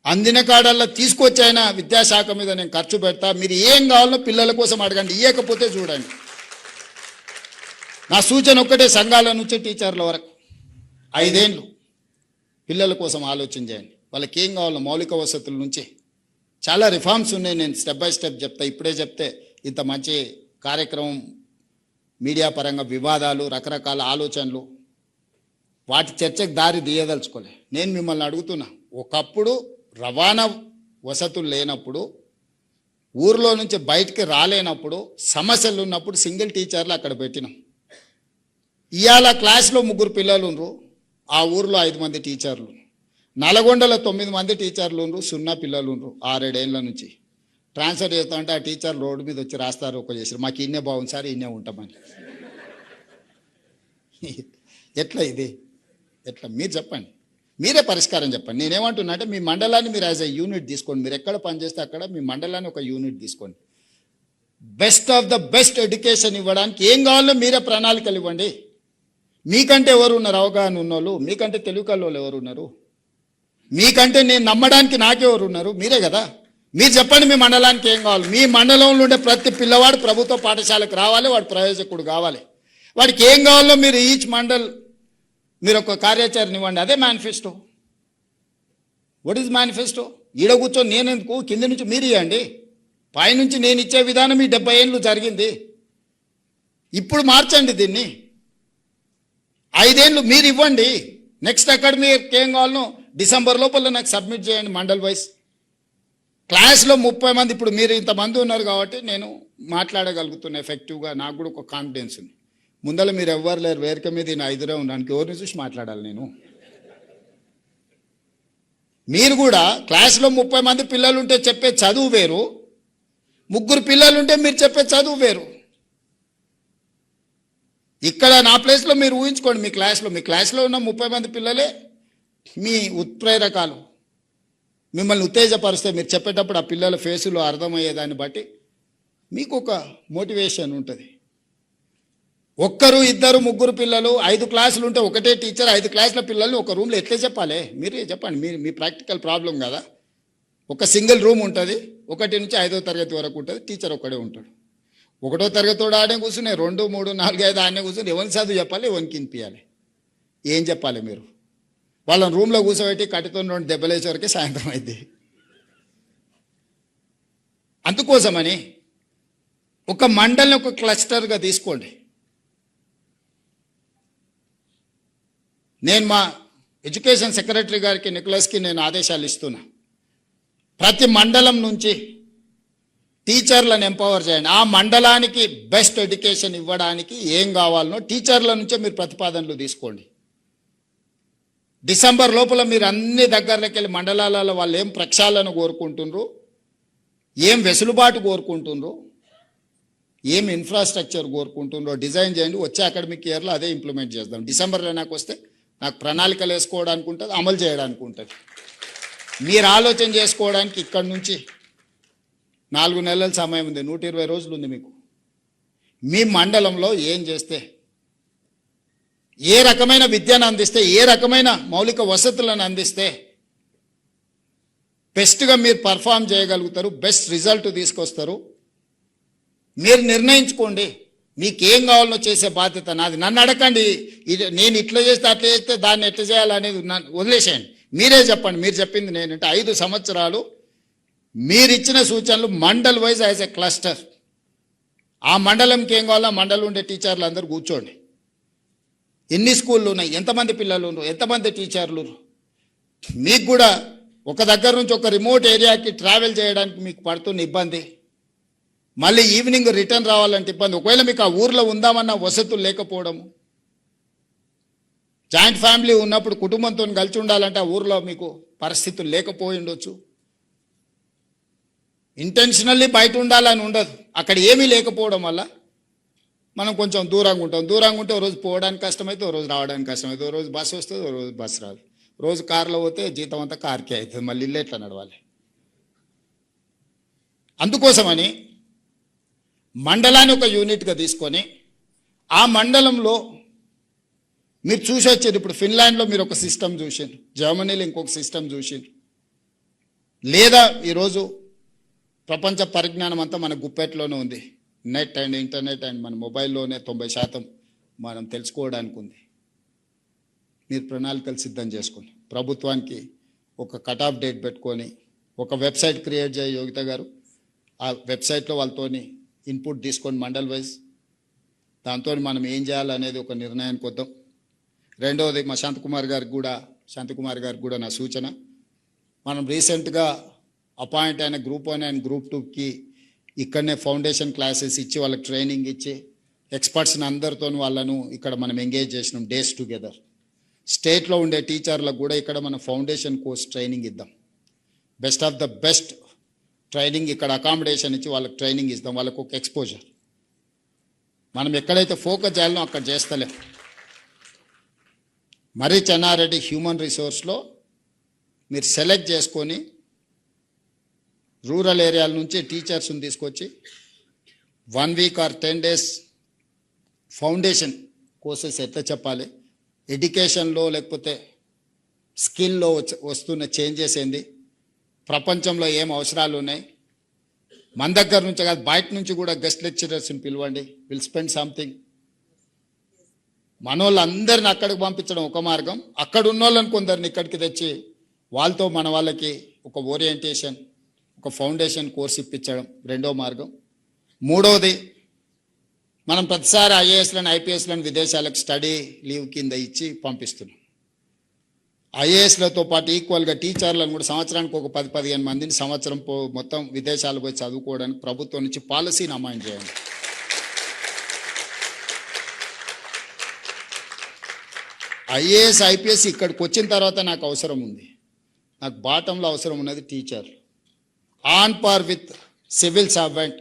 అందిన కాడల్లో తీసుకొచ్చైనా విద్యాశాఖ మీద నేను ఖర్చు పెడతా. మీరు ఏం కావాలో పిల్లల కోసం అడగండి, ఇవ్వకపోతే చూడండి. నా సూచన ఒక్కటే, సంఘాల నుంచి టీచర్ల వరకు 5 ఏళ్ళు పిల్లల కోసం ఆలోచన చేయండి. వాళ్ళకి ఏం కావాలో మౌలిక వసతుల నుంచి చాలా రిఫార్మ్స్ ఉన్నాయి. నేను స్టెప్ బై స్టెప్ చెప్తా. ఇప్పుడే చెప్తే ఇంత మంచి కార్యక్రమం, మీడియా పరంగా వివాదాలు, రకరకాల ఆలోచనలు, వాటి చర్చకు దారి తీయదలుచుకోలే. నేను మిమ్మల్ని అడుగుతున్నా, ఒకప్పుడు రవాణా వసతులు లేనప్పుడు, ఊర్లో నుంచి బయటికి రాలేనప్పుడు, సమస్యలు ఉన్నప్పుడు సింగిల్ టీచర్లు అక్కడ పెట్టినాం. ఇవాళ క్లాస్లో 3 పిల్లలు ఉన్నారు, ఆ ఊర్లో 5 మంది టీచర్లు. నల్గొండలో 9 మంది టీచర్లు ఉన్నారు, 0 పిల్లలు ఉన్నారు 6-7 ఏళ్ళ నుంచి. ట్రాన్స్ఫర్ చేస్తా అంటే ఆ టీచర్ రోడ్డు మీద వచ్చి రాస్తారు, ఒక చేసారు, మాకు ఇన్నే బాగుంది సార్, ఇన్నే ఉంటామని. ఎట్లా ఇది? ఎట్లా మీరు చెప్పండి, మీరే పరిష్కారం చెప్పండి. నేనేమంటున్నా అంటే మీ మండలాన్ని మీరు యాజ్ ఎ యూనిట్ తీసుకోండి. మీరు ఎక్కడ పనిచేస్తే అక్కడ మీ మండలాన్ని ఒక యూనిట్ తీసుకోండి. Best of the best education ఇవ్వడానికి ఏం కావాలో మీరే ప్రణాళికలు ఇవ్వండి. మీకంటే ఎవరు ఉన్నారు అవగాహన ఉన్నోళ్ళు? మీకంటే తెలుగు కల్లోళ్ళు ఎవరు ఉన్నారు? మీకంటే నేను నమ్మడానికి నాకెవరు ఉన్నారు? మీరే కదా. మీరు చెప్పండి మీ మండలానికి ఏం కావాలి. మీ మండలంలో ఉండే ప్రతి పిల్లవాడు ప్రభుత్వ పాఠశాలకు రావాలి, వాడు ప్రయోజకుడు కావాలి. వాడికి ఏం కావాలో మీరు ఈచ్ మండల్ మీరు ఒక కార్యాచరణ ఇవ్వండి. అదే మేనిఫెస్టో. What is manifesto? ఈడ కూర్చొని నేను ఎందుకు, కింద నుంచి మీరు ఇవ్వండి. పైనుంచి నేను ఇచ్చే విధానం ఈ 70 ఏళ్ళు జరిగింది. ఇప్పుడు మార్చండి దీన్ని. 5 ఏళ్ళు మీరు ఇవ్వండి. నెక్స్ట్ అకాడమిక్ ఏం కావాలనో డిసెంబర్ లోపల నాకు సబ్మిట్ చేయండి మండల్ వైజ్. క్లాస్లో 30 మంది, ఇప్పుడు మీరు ఇంతమంది ఉన్నారు కాబట్టి నేను మాట్లాడగలుగుతున్నా ఎఫెక్టివ్గా. నాకు కూడా ఒక కాన్ఫిడెన్స్ ఉంది. ముందర మీరు ఎవ్వరు లేరు, వేదిక మీద నేను 5రే ఉన్నానికి ఎవరిని చూసి మాట్లాడాలి నేను? మీరు కూడా క్లాస్లో 30 మంది పిల్లలు ఉంటే చెప్పే చదువు వేరు, 3 పిల్లలు ఉంటే మీరు చెప్పే చదువు వేరు. ఇక్కడ నా ప్లేస్లో మీరు ఊహించుకోండి, మీ క్లాస్లో ఉన్న 30 మంది పిల్లలే మీ ఉత్ప్రేరకాలు. మిమ్మల్ని ఉత్తేజపరిస్తే మీరు చెప్పేటప్పుడు ఆ పిల్లల ఫేసులో అర్థమయ్యేదాన్ని బట్టి మీకు ఒక మోటివేషన్ ఉంటుంది. 1, 2, 3 పిల్లలు, 5 క్లాసులు ఉంటే ఒకటే టీచర్ 5 క్లాసుల పిల్లల్ని ఒక రూమ్లో ఎట్లా చెప్పాలి? మీరే చెప్పండి. మీ ప్రాక్టికల్ ప్రాబ్లం కదా. ఒక సింగిల్ రూమ్ ఉంటుంది, 1 నుంచి 5వ తరగతి వరకు ఉంటుంది, టీచర్ ఒక్కడే ఉంటాడు. 1వ తరగతి ఆడే కూర్చునే, 2, 3, 4, 5 ఆడనే కూర్చుని ఎవరిని చదువు చెప్పాలి, ఎవరికి వినిపించాలి, ఏం చెప్పాలి? మీరు వాళ్ళని రూమ్లో కూర్చోబెట్టి కట్టుతో 2 దెబ్బలేసే వరకే సాయంత్రం అయింది. అందుకోసమని ఒక మండలిని ఒక క్లస్టర్గా తీసుకోండి. నేను మా ఎడ్యుకేషన్ సెక్రటరీ గారికి నికోలస్కి నేను ఆదేశాలు ఇస్తున్నా. ప్రతి మండలం నుంచి టీచర్లను ఎంపవర్ చేయండి. ఆ మండలానికి బెస్ట్ ఎడ్యుకేషన్ ఇవ్వడానికి ఏం కావాలనో టీచర్ల నుంచే మీరు ప్రతిపాదనలు తీసుకోండి. డిసెంబర్ లోపల మీరు అన్ని దగ్గరలోకి వెళ్ళి మండలాలలో వాళ్ళు ఏం ప్రక్షాళన కోరుకుంటున్నారు, ఏం వెసులుబాటు కోరుకుంటున్నారు, ఏం ఇన్ఫ్రాస్ట్రక్చర్ కోరుకుంటుండ్రో డిజైన్ చేయండి. వచ్చే అకాడమిక్ ఇయర్లో అదే ఇంప్లిమెంట్ చేద్దాం. డిసెంబర్లో నాకు వస్తే నాకు ప్రణాళికలు వేసుకోవడానికి ఉంటుంది, అమలు చేయడానికి ఉంటుంది. మీరు ఆలోచన చేసుకోవడానికి ఇక్కడ నుంచి 4 నెలల సమయం ఉంది, 120 రోజులు ఉంది మీకు. మీ మండలంలో ఏం చేస్తే, ఏ రకమైన విద్యను అందిస్తే, ఏ రకమైన మౌలిక వసతులను అందిస్తే బెస్ట్గా మీరు పర్ఫామ్ చేయగలుగుతారు, బెస్ట్ రిజల్ట్ తీసుకొస్తారు, మీరు నిర్ణయించుకోండి. మీకేం కావాలో చేసే బాధ్యత నాది. నన్ను అడగండి, ఇది నేను ఇట్లా చేస్తే అట్లా చేస్తే దాన్ని ఎట్లా చేయాలనేది వదిలేసేయండి. మీరే చెప్పండి. మీరు చెప్పింది నేనంటే 5 సంవత్సరాలు మీరు ఇచ్చిన సూచనలు mandal wise as a cluster, ఆ మండలంకి ఏం కావాలో మండలం ఉండే టీచర్లు అందరూ కూర్చోండి. ఎన్ని స్కూళ్ళు ఉన్నాయి, ఎంతమంది పిల్లలు ఉన్నారు, ఎంతమంది టీచర్లు, మీకు కూడా ఒక దగ్గర నుంచి ఒక రిమోట్ ఏరియాకి ట్రావెల్ చేయడానికి మీకు పడుతున్న ఇబ్బంది, మళ్ళీ ఈవినింగ్ రిటర్న్ రావాలంటే ఇబ్బంది, ఒకవేళ మీకు ఆ ఊర్లో ఉందామన్న వసతులు లేకపోవడము, జాయింట్ ఫ్యామిలీ ఉన్నప్పుడు కుటుంబంతో కలిసి ఉండాలంటే ఆ ఊర్లో మీకు పరిస్థితులు లేకపోయి ఉండొచ్చు, ఇంటెన్షనల్లీ బయట ఉండాలని ఉండదు, అక్కడ ఏమీ లేకపోవడం వల్ల మనం కొంచెం దూరంగా ఉంటాం. దూరంగా ఉంటే ఓ రోజు పోవడానికి కష్టమైతే, ఓ రోజు రావడానికి కష్టమైతే, ఓ రోజు బస్సు వస్తుంది, ఓ రోజు బస్సు రాదు, రోజు కారులో పోతే జీతం అంతా కార్కే అవుతుంది, మళ్ళీ ఇల్లు ఎట్లా నడవాలి. అందుకోసమని మండలాన్ని ఒక యూనిట్గా తీసుకొని ఆ మండలంలో మీరు చూసి వచ్చారు. ఇప్పుడు ఫిన్లాండ్లో మీరు ఒక సిస్టమ్ చూసారు, జర్మనీలో ఇంకొక సిస్టమ్ చూసారు. లేదా ఈరోజు ప్రపంచ పరిజ్ఞానం అంతా మన గుప్పెట్లోనే ఉంది. నెట్ అండ్ ఇంటర్నెట్ అండ్ మన మొబైల్లోనే 90% మనం తెలుసుకోవడానికి ఉంది. మీరు ప్రణాళికలు సిద్ధం చేసుకొని ప్రభుత్వానికి ఒక కట్ ఆఫ్ డేట్ పెట్టుకొని ఒక వెబ్సైట్ క్రియేట్ చేయ యోగిత గారు, ఆ వెబ్సైట్లో వాళ్ళతోని ఇన్పుట్ తీసుకొని మండల్ వైజ్ దాంతో మనం ఏం చేయాలనేది ఒక నిర్ణయానికి వద్దాం. రెండవది మా శాంతకుమార్ గారికి కూడా నా సూచన, మనం రీసెంట్గా అపాయింట్ అయిన గ్రూప్ 1 అండ్ గ్రూప్ 2కి ఇక్కడనే ఫౌండేషన్ క్లాసెస్ ఇచ్చి వాళ్ళకి ట్రైనింగ్ ఇచ్చి ఎక్స్పర్ట్స్ని అందరితో వాళ్ళను ఇక్కడ మనం ఎంగేజ్ చేసినాం. డేస్ టుగెదర్ స్టేట్లో ఉండే టీచర్లకు కూడా ఇక్కడ మన ఫౌండేషన్ కోర్స్ ట్రైనింగ్ ఇద్దాం. Best of the best training ఇక్కడ అకామిడేషన్ ఇచ్చి వాళ్ళకి ట్రైనింగ్ ఇద్దాం, వాళ్ళకు ఒక ఎక్స్పోజర్. మనం ఎక్కడైతే ఫోకస్ చేయాలనో అక్కడ చేస్తలేం. మరీ చెన్నారెడ్డి హ్యూమన్ రిసోర్స్లో మీరు సెలెక్ట్ చేసుకొని రూరల్ ఏరియాల నుంచి టీచర్స్ని తీసుకొచ్చి 1 week or 10 days foundation courses ఎట్లా చెప్పాలి, ఎడ్యుకేషన్లో లేకపోతే స్కిల్లో వస్తున్న చేంజెస్ ఏంది, ప్రపంచంలో ఏం అవసరాలు ఉన్నాయి, మన దగ్గర నుంచి కాదు బయట నుంచి కూడా గెస్ట్ లెక్చరర్స్ని పిలవండి. Will spend something. మన వాళ్ళందరిని అక్కడికి పంపించడం ఒక మార్గం, అక్కడ ఉన్న వాళ్ళని కొందరిని ఇక్కడికి తెచ్చి వాళ్ళతో మన వాళ్ళకి ఒక ఓరియంటేషన్, ఒక ఫౌండేషన్ కోర్స్ ఇప్పించడం రెండో మార్గం. మూడవది, మనం ప్రతిసారి ఐఏఎస్లను ఐపీఎస్లను విదేశాలకు స్టడీ లీవ్ కింద ఇచ్చి పంపిస్తున్నాం. ఐఏఎస్లతో పాటు ఈక్వల్గా టీచర్లను కూడా సంవత్సరానికి ఒక 10-15 మందిని సంవత్సరం మొత్తం విదేశాలకు పోయి చదువుకోవడానికి ప్రభుత్వం నుంచి పాలసీని అమైండ్ చేయండి. ఐఏఎస్ ఐపీఎస్ ఇక్కడికి వచ్చిన తర్వాత నాకు అవసరం ఉంది, నాకు బాటంలో అవసరం ఉన్నది teacher. On par with civil servant,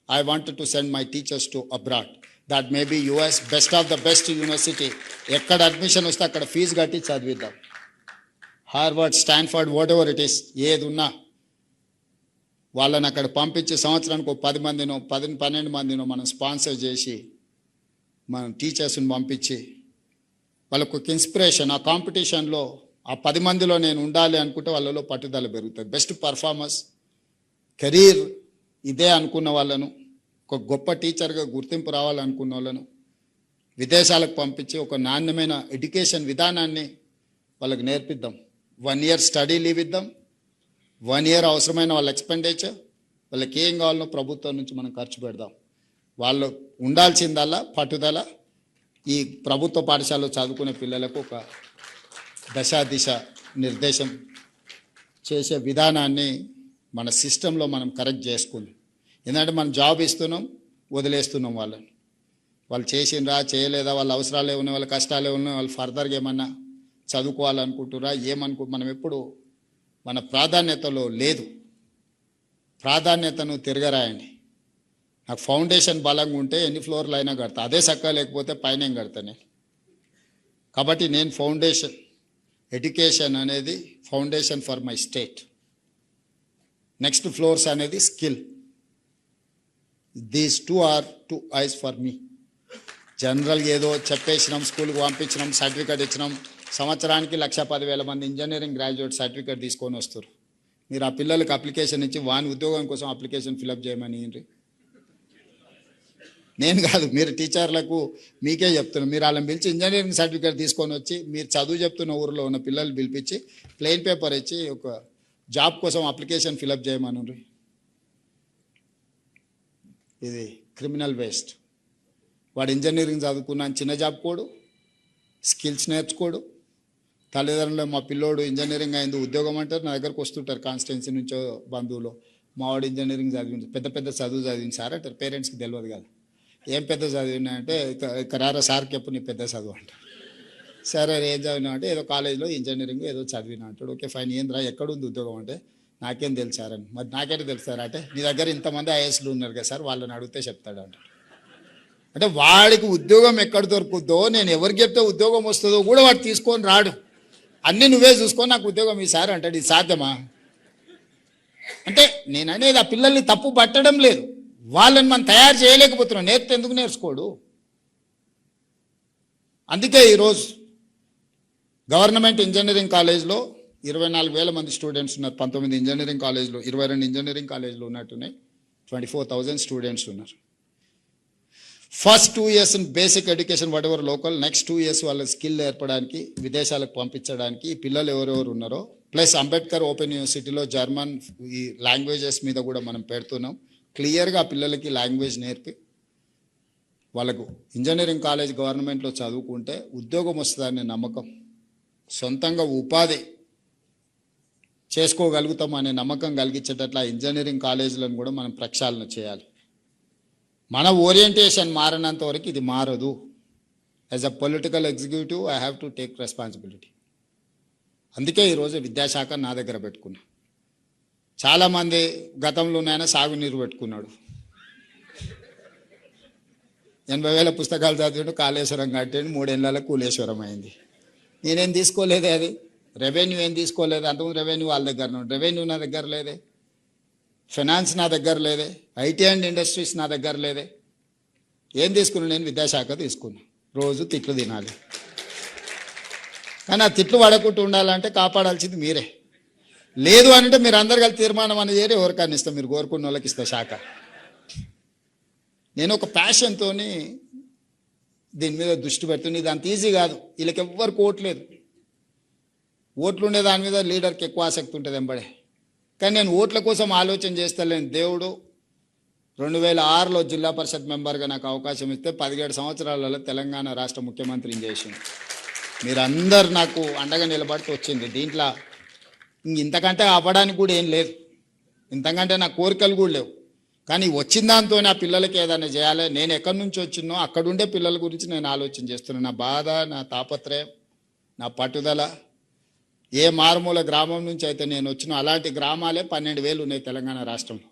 I wanted to send my teachers to abroad. That may be US, best of the best university. ఎక్కడ అడ్మిషన్ వస్తే అక్కడ ఫీజు కట్టి చదివిద్దాం. Harvard, Stanford, whatever it is, ఏది ఉన్నా వాళ్ళని అక్కడ పంపించి సంవత్సరానికి ఒక 10 మందినో 12 మందినో మనం స్పాన్సర్ చేసి మనం టీచర్స్ని పంపించి వాళ్ళకు ఒక ఇన్స్పిరేషన్. ఆ కాంపిటీషన్లో ఆ 10 మందిలో నేను ఉండాలి అనుకుంటే వాళ్ళలో పట్టుదల పెరుగుతుంది. బెస్ట్ పర్ఫార్మర్స్, కెరీర్ ఇదే అనుకున్న వాళ్ళను, ఒక గొప్ప టీచర్గా గుర్తింపు రావాలనుకున్న వాళ్ళను విదేశాలకు పంపించి ఒక నాణ్యమైన ఎడ్యుకేషన్ విధానాన్ని వాళ్ళకి నేర్పిద్దాం. 1 year స్టడీ లీవ్ ఇద్దాం. 1 year అవసరమైన వాళ్ళ ఎక్స్పెండిచర్, వాళ్ళకి ఏం కావాలనో ప్రభుత్వం నుంచి మనం ఖర్చు పెడదాం. వాళ్ళు ఉండాల్సిందల్లా పట్టుదల. ఈ ప్రభుత్వ పాఠశాలలో చదువుకునే పిల్లలకు ఒక దిశ నిర్దేశం చేసే విధానాన్ని మన సిస్టంలో మనం కరెక్ట్ చేసుకుందాం. ఎందుకంటే మనం జాబ్ ఇస్తున్నాం, వదిలేస్తున్నాం వాళ్ళని. వాళ్ళు చేసిండ్రా చేయలేదా, వాళ్ళ అవసరాలు ఏమున్నాయి, వాళ్ళ కష్టాలు ఏమున్నాయి, వాళ్ళు ఫర్దర్గా ఏమన్నా చదువుకోవాలనుకుంటురా మనం ఎప్పుడు మన ప్రాధాన్యతలో లేదు. ప్రాధాన్యతను తిరగరాయండి. నాకు ఫౌండేషన్ బలంగా ఉంటే ఎన్ని ఫ్లోర్లు అయినా కడతా, అదే చక్కగా లేకపోతే పైన ఏం కడతానే. కాబట్టి నేను ఫౌండేషన్, ఎడ్యుకేషన్ అనేది foundation for my state. Next floors అనేది skill. These 2 are 2 eyes for me. జనరల్గా ఏదో చెప్పేసినాం, స్కూల్కి పంపించినాం, సర్టిఫికేట్ ఇచ్చినాం, సంవత్సరానికి 1,10,000 మంది ఇంజనీరింగ్ గ్రాడ్యుయేట్ సర్టిఫికేట్ తీసుకొని వస్తారు. మీరు ఆ పిల్లలకి అప్లికేషన్ ఇచ్చి వాని ఉద్యోగం కోసం అప్లికేషన్ ఫిలప్ చేయమని నేను కాదు, మీరు టీచర్లకు మీకే చెప్తున్నాను. మీరు వాళ్ళని పిలిచి ఇంజనీరింగ్ సర్టిఫికేట్ తీసుకొని వచ్చి మీరు చదువు చెప్తున్న ఊరిలో ఉన్న పిల్లలు పిలిపించి ప్లెయిన్ పేపర్ ఇచ్చి ఒక జాబ్ కోసం అప్లికేషన్ ఫిలప్ చేయమని. ఇది క్రిమినల్ వేస్ట్. వాడు ఇంజనీరింగ్ చదువుకున్నాను చిన్న జాబ్ కోడు, స్కిల్స్ నేర్చుకోడు, తల్లిదండ్రులు మా పిల్లోడు ఇంజనీరింగ్ అయింది ఉద్యోగం అంటారు, నా దగ్గరకు వస్తుంటారు కాన్స్టిట్యున్సీ నుంచో బంధువులు, మావాడు ఇంజనీరింగ్ చదివింది, పెద్ద పెద్ద చదువు చదివింది సార్ అంటారు. పేరెంట్స్కి తెలియదు కదా ఏం పెద్ద చదివినా అంటే, ఇక రారా సార్కి ఎప్పుడు నీ పెద్ద చదువు అంటారు. సరే ఏం చదివినా అంటే ఏదో కాలేజీలో ఇంజనీరింగ్ ఏదో చదివినా అంటాడు. ఓకే ఫైన్, ఏంద్రా ఎక్కడుంది ఉద్యోగం అంటే నాకేం తెలుసు సార్ అని. మరి నాకేంటి తెలుసు సార్ అంటే, నీ దగ్గర ఇంతమంది ఐఏఎస్లు ఉన్నారు కదా సార్, వాళ్ళని అడిగితే చెప్తాడు అంటాడు. అంటే వాడికి ఉద్యోగం ఎక్కడ దొరుకుద్దో, నేను ఎవరికి చెప్తే ఉద్యోగం వస్తుందో కూడా వాడు తీసుకొని రాడు. అన్నీ నువ్వే చూసుకొని నాకు ఉద్యోగం ఈసారి అంటాడు. ఇది సాధ్యమా? అంటే నేను అనేది ఆ పిల్లల్ని తప్పు పట్టడం లేదు, వాళ్ళని మనం తయారు చేయలేకపోతున్నాం. నేర్పితే ఎందుకు నేర్చుకోడు? అందుకే ఈరోజు గవర్నమెంట్ ఇంజనీరింగ్ కాలేజ్లో 24,000 మంది స్టూడెంట్స్ ఉన్నారు. 19 ఇంజనీరింగ్ కాలేజ్లో, 22 ఇంజనీరింగ్ కాలేజ్లో ఉన్నట్టున్నాయి. 24,000 స్టూడెంట్స్ ఉన్నారు. First 2 years in basic education what ever local, next 2 years వాళ్ళ స్కిల్ ఏర్పడడానికి, విదేశాలకు పంపించడానికి ఈ పిల్లలు ఎవరెవరు ఉన్నారో, ప్లస్ అంబేద్కర్ ఓపెన్ యూనివర్సిటీలో జర్మన్ ఈ లాంగ్వేజెస్ మీద కూడా మనం పెడుతున్నాం. క్లియర్గా ఆ పిల్లలకి లాంగ్వేజ్ నేర్పి వాళ్ళకు ఇంజనీరింగ్ కాలేజ్ గవర్నమెంట్లో చదువుకుంటే ఉద్యోగం వస్తుందనే నమ్మకం, సొంతంగా ఉపాధి చేసుకోగలుగుతాం అనే నమ్మకం కలిగించేటట్ల ఇంజనీరింగ్ కాలేజీలను కూడా మనం ప్రక్షాళన చేయాలి. మన ఓరియంటేషన్ మారినంత వరకు ఇది మారదు. As a political executive I have to take responsibility. అందుకే ఈరోజు విద్యాశాఖ నా దగ్గర పెట్టుకున్నా. చాలామంది గతంలోనైనా సాగునీరు పెట్టుకున్నాడు, 80,000 పుస్తకాలు చదివాడు, కాళేశ్వరం కట్టాడు, 3 ఏళ్ళ కూలేశ్వరం అయింది. నేనేం తీసుకోలేదే, అది రెవెన్యూ ఏం తీసుకోలేదు. అంతకుముందు రెవెన్యూ వాళ్ళ దగ్గర ఉన్నాడు, రెవెన్యూ నా దగ్గర లేదే, ఫైనాన్స్ నా దగ్గర లేదే, ఐటీ అండ్ ఇండస్ట్రీస్ నా దగ్గర లేదే. ఏం తీసుకున్నా? నేను విద్యాశాఖ తీసుకున్నా. రోజు తిట్లు తినాలి, కానీ ఆ తిట్లు పడకుండా ఉండాలంటే కాపాడాల్సింది మీరే. లేదు అంటే మీరు అందరు కలిసి తీర్మానం అనేది చేరి ఎవరికన్నా ఇస్తాం, మీరు కోరుకున్న వాళ్ళకి ఇస్తా శాఖ. నేను ఒక ప్యాషన్తో దీని మీద దృష్టి పెడుతుంది. ఇది అంత ఈజీ కాదు, వీళ్ళకి ఎవ్వరికి ఓట్లేదు. ఓట్లు ఉండే దాని మీద లీడర్కి ఎక్కువ ఆసక్తి ఉంటుంది వెంబడే. కానీ నేను ఓట్ల కోసం ఆలోచన చేస్తలేను. దేవుడు 2006లో జిల్లా పరిషత్ మెంబర్గా నాకు అవకాశం ఇస్తే 17 సంవత్సరాలలో తెలంగాణ రాష్ట్ర ముఖ్యమంత్రిని చేసింది. మీరందరు నాకు అండగా నిలబడితే వచ్చింది. దీంట్లో ఇంతకంటే అవ్వడానికి కూడా ఏం లేదు, ఇంతకంటే నా కోరికలు కూడా లేవు. కానీ వచ్చిన దాంతో నా పిల్లలకి ఏదైనా చేయాలి. నేను ఎక్కడి నుంచి వచ్చినో అక్కడుండే పిల్లల గురించి నేను ఆలోచన చేస్తున్నాను. నా బాధ, నా తాపత్రయం, నా పట్టుదల. ఏ మారుమూల గ్రామం నుంచి అయితే నేను వచ్చినో అలాంటి గ్రామాలే 12,000 ఉన్నాయి తెలంగాణ రాష్ట్రంలో.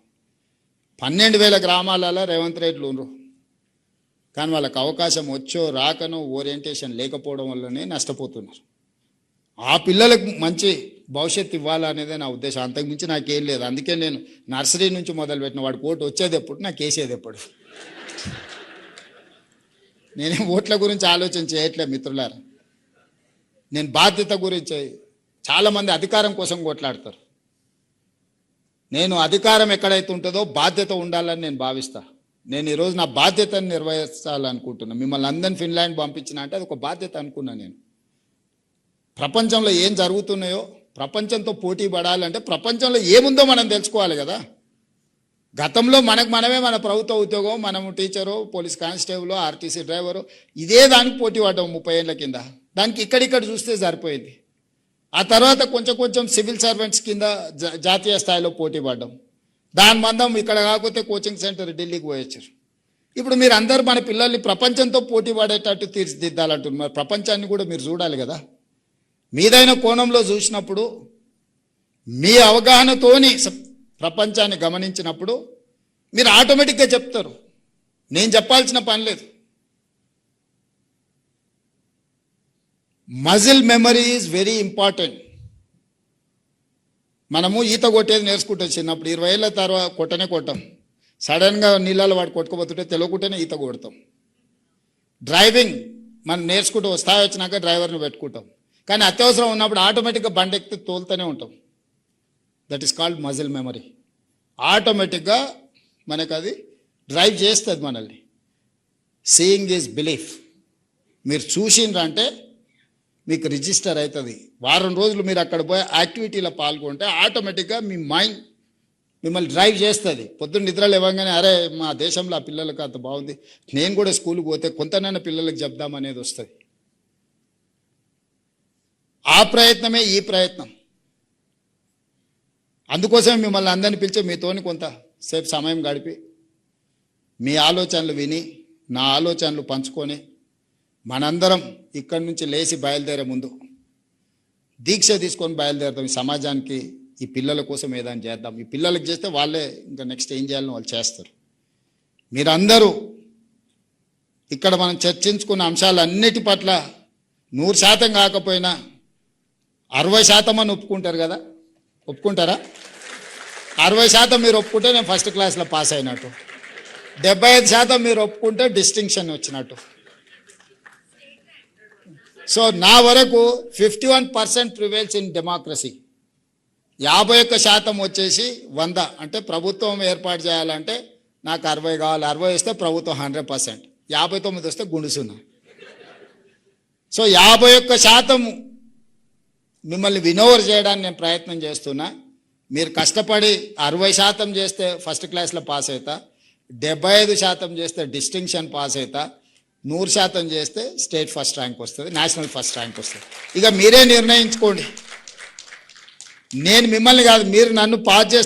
12,000 గ్రామాలలో రేవంత్ రెడ్డిలు ఉన్నారు. కానీ వాళ్ళకి అవకాశం వచ్చో రాకనో ఓరియంటేషన్ లేకపోవడం వల్లనే నష్టపోతున్నారు. ఆ పిల్లలకు మంచి భవిష్యత్తు ఇవ్వాలనేదే నా ఉద్దేశం, అంతకుమించి నాకేం లేదు. అందుకే నేను నర్సరీ నుంచి మొదలుపెట్టిన. వాడు ఓటు వచ్చేది ఎప్పుడు, నాకు వేసేది ఎప్పుడు. నేనేం ఓట్ల గురించి ఆలోచన చేయట్లేదు మిత్రులారా. నేను బాధ్యత గురించి, చాలామంది అధికారం కోసం కొట్లాడతారు. నేను అధికారం ఎక్కడైతే ఉంటుందో బాధ్యత ఉండాలని నేను భావిస్తా. నేను ఈరోజు నా బాధ్యతను నిర్వహించాలనుకుంటున్నాను. మిమ్మల్ని అందరిని ఫిన్లాండ్ పంపించిన అంటే అది ఒక బాధ్యత అనుకున్నా. నేను ప్రపంచంలో ఏం జరుగుతున్నాయో, ప్రపంచంతో పోటీ పడాలంటే ప్రపంచంలో ఏముందో మనం తెలుసుకోవాలి కదా. గతంలో మనమే మన ప్రభుత్వ ఉద్యోగం, మనము teacher, police constable, RTC driver, ఇదే దానికి పోటీ పడ్డాం 30 ఏళ్ళ కింద. దానికి ఇక్కడిక్కడ చూస్తే సరిపోయింది. ఆ తర్వాత కొంచెం సివిల్ సర్వెంట్స్ కింద జాతీయ స్థాయిలో పోటీ పడ్డాం. దాని మందం ఇక్కడ కాకపోతే కోచింగ్ సెంటర్ ఢిల్లీకి పోయొచ్చారు. ఇప్పుడు మీరు అందరూ మన పిల్లల్ని ప్రపంచంతో పోటీ పడేటట్టు తీర్చిదిద్దాలంటున్నారు. మరి ప్రపంచాన్ని కూడా మీరు చూడాలి కదా. మీదైన కోణంలో చూసినప్పుడు, మీ అవగాహనతోని ప్రపంచాన్ని గమనించినప్పుడు మీరు ఆటోమేటిక్గా చెప్తారు. నేను చెప్పాల్సిన పని లేదు. Muscle memory is very important. మనము ఈత కొట్టేది నేర్చుకుంటాం చిన్నప్పుడు. 20 ఏళ్ళ తర్వాత కొట్టం. సడన్గా నీళ్ళలో వాడు కొట్టుకోబోతుంటే తెలియకుండానే ఈత కొడతాం. డ్రైవింగ్ మనం నేర్చుకుంటూ స్థాయి వచ్చినాక డ్రైవర్ని పెట్టుకుంటాం. కానీ అత్యవసరం ఉన్నప్పుడు ఆటోమేటిక్గా బండి ఎక్కితే తోలుతూనే ఉంటాం. That is called muscle memory. ఆటోమేటిక్గా మనకు అది డ్రైవ్ చేస్తుంది మనల్ని. Seeing is belief. మీరు చూసిండ్రంటే మీకు రిజిస్టర్ అవుతుంది. వారం రోజులు మీరు అక్కడ పోయి యాక్టివిటీలో పాల్గొంటే ఆటోమేటిక్గా మీ మైండ్ మిమ్మల్ని డ్రైవ్ చేస్తుంది. పొద్దున్న నిద్రలు ఇవ్వగానే అరే మా దేశంలో ఆ పిల్లలకు అంత బాగుంది, నేను కూడా స్కూల్కి పోతే కొంతనైనా పిల్లలకు చెప్దామనేది వస్తుంది. ఆ ప్రయత్నమే ఈ ప్రయత్నం. అందుకోసమే మిమ్మల్ని అందరిని పిలిచి మీతోని కొంత సేపు సమయం గడిపి మీ ఆలోచనలు విని నా ఆలోచనలు పంచుకొని మనందరం ఇక్కడి నుంచి లేచి బయలుదేరే ముందు దీక్ష తీసుకొని బయలుదేరుతాం. ఈ సమాజానికి, ఈ పిల్లల కోసం ఏదైనా చేద్దాం. ఈ పిల్లలకు చేస్తే వాళ్ళే ఇంకా నెక్స్ట్ ఏం చేయాలని వాళ్ళు చేస్తారు. మీరందరూ ఇక్కడ మనం చర్చించుకున్న అంశాలన్నిటి పట్ల 100% కాకపోయినా 60% అని ఒప్పుకుంటారు కదా, ఒప్పుకుంటారా? 60% మీరు ఒప్పుకుంటే నేను ఫస్ట్ క్లాస్లో పాస్ అయినట్టు, 75% మీరు ఒప్పుకుంటే డిస్టింక్షన్ వచ్చినట్టు. సో నా వరకు 51% ప్రివేల్స్ ఇన్ డెమోక్రసీ. 51% వచ్చేసి 100. అంటే ప్రభుత్వం ఏర్పాటు చేయాలంటే నాకు 60 కావాలి. 60 వస్తే ప్రభుత్వం 100%, 59 వస్తే గుండుసున్నా. సో 51% మిమ్మల్ని వినోవర్ చేయడానికి నేను ప్రయత్నం చేస్తున్నా. మీరు కష్టపడి 60% చేస్తే ఫస్ట్ క్లాస్లో పాస్ అవుతా, 75% చేస్తే డిస్టింక్షన్ పాస్ అవుతా, 100% చేస్తే స్టేట్ ఫస్ట్ ర్యాంక్ వస్తుంది, నేషనల్ ఫస్ట్ ర్యాంక్ వస్తుంది. ఇక మీరే నిర్ణయించుకోండి. నేను మిమ్మల్ని కాదు, మీరు నన్ను పాస్ చేస్తే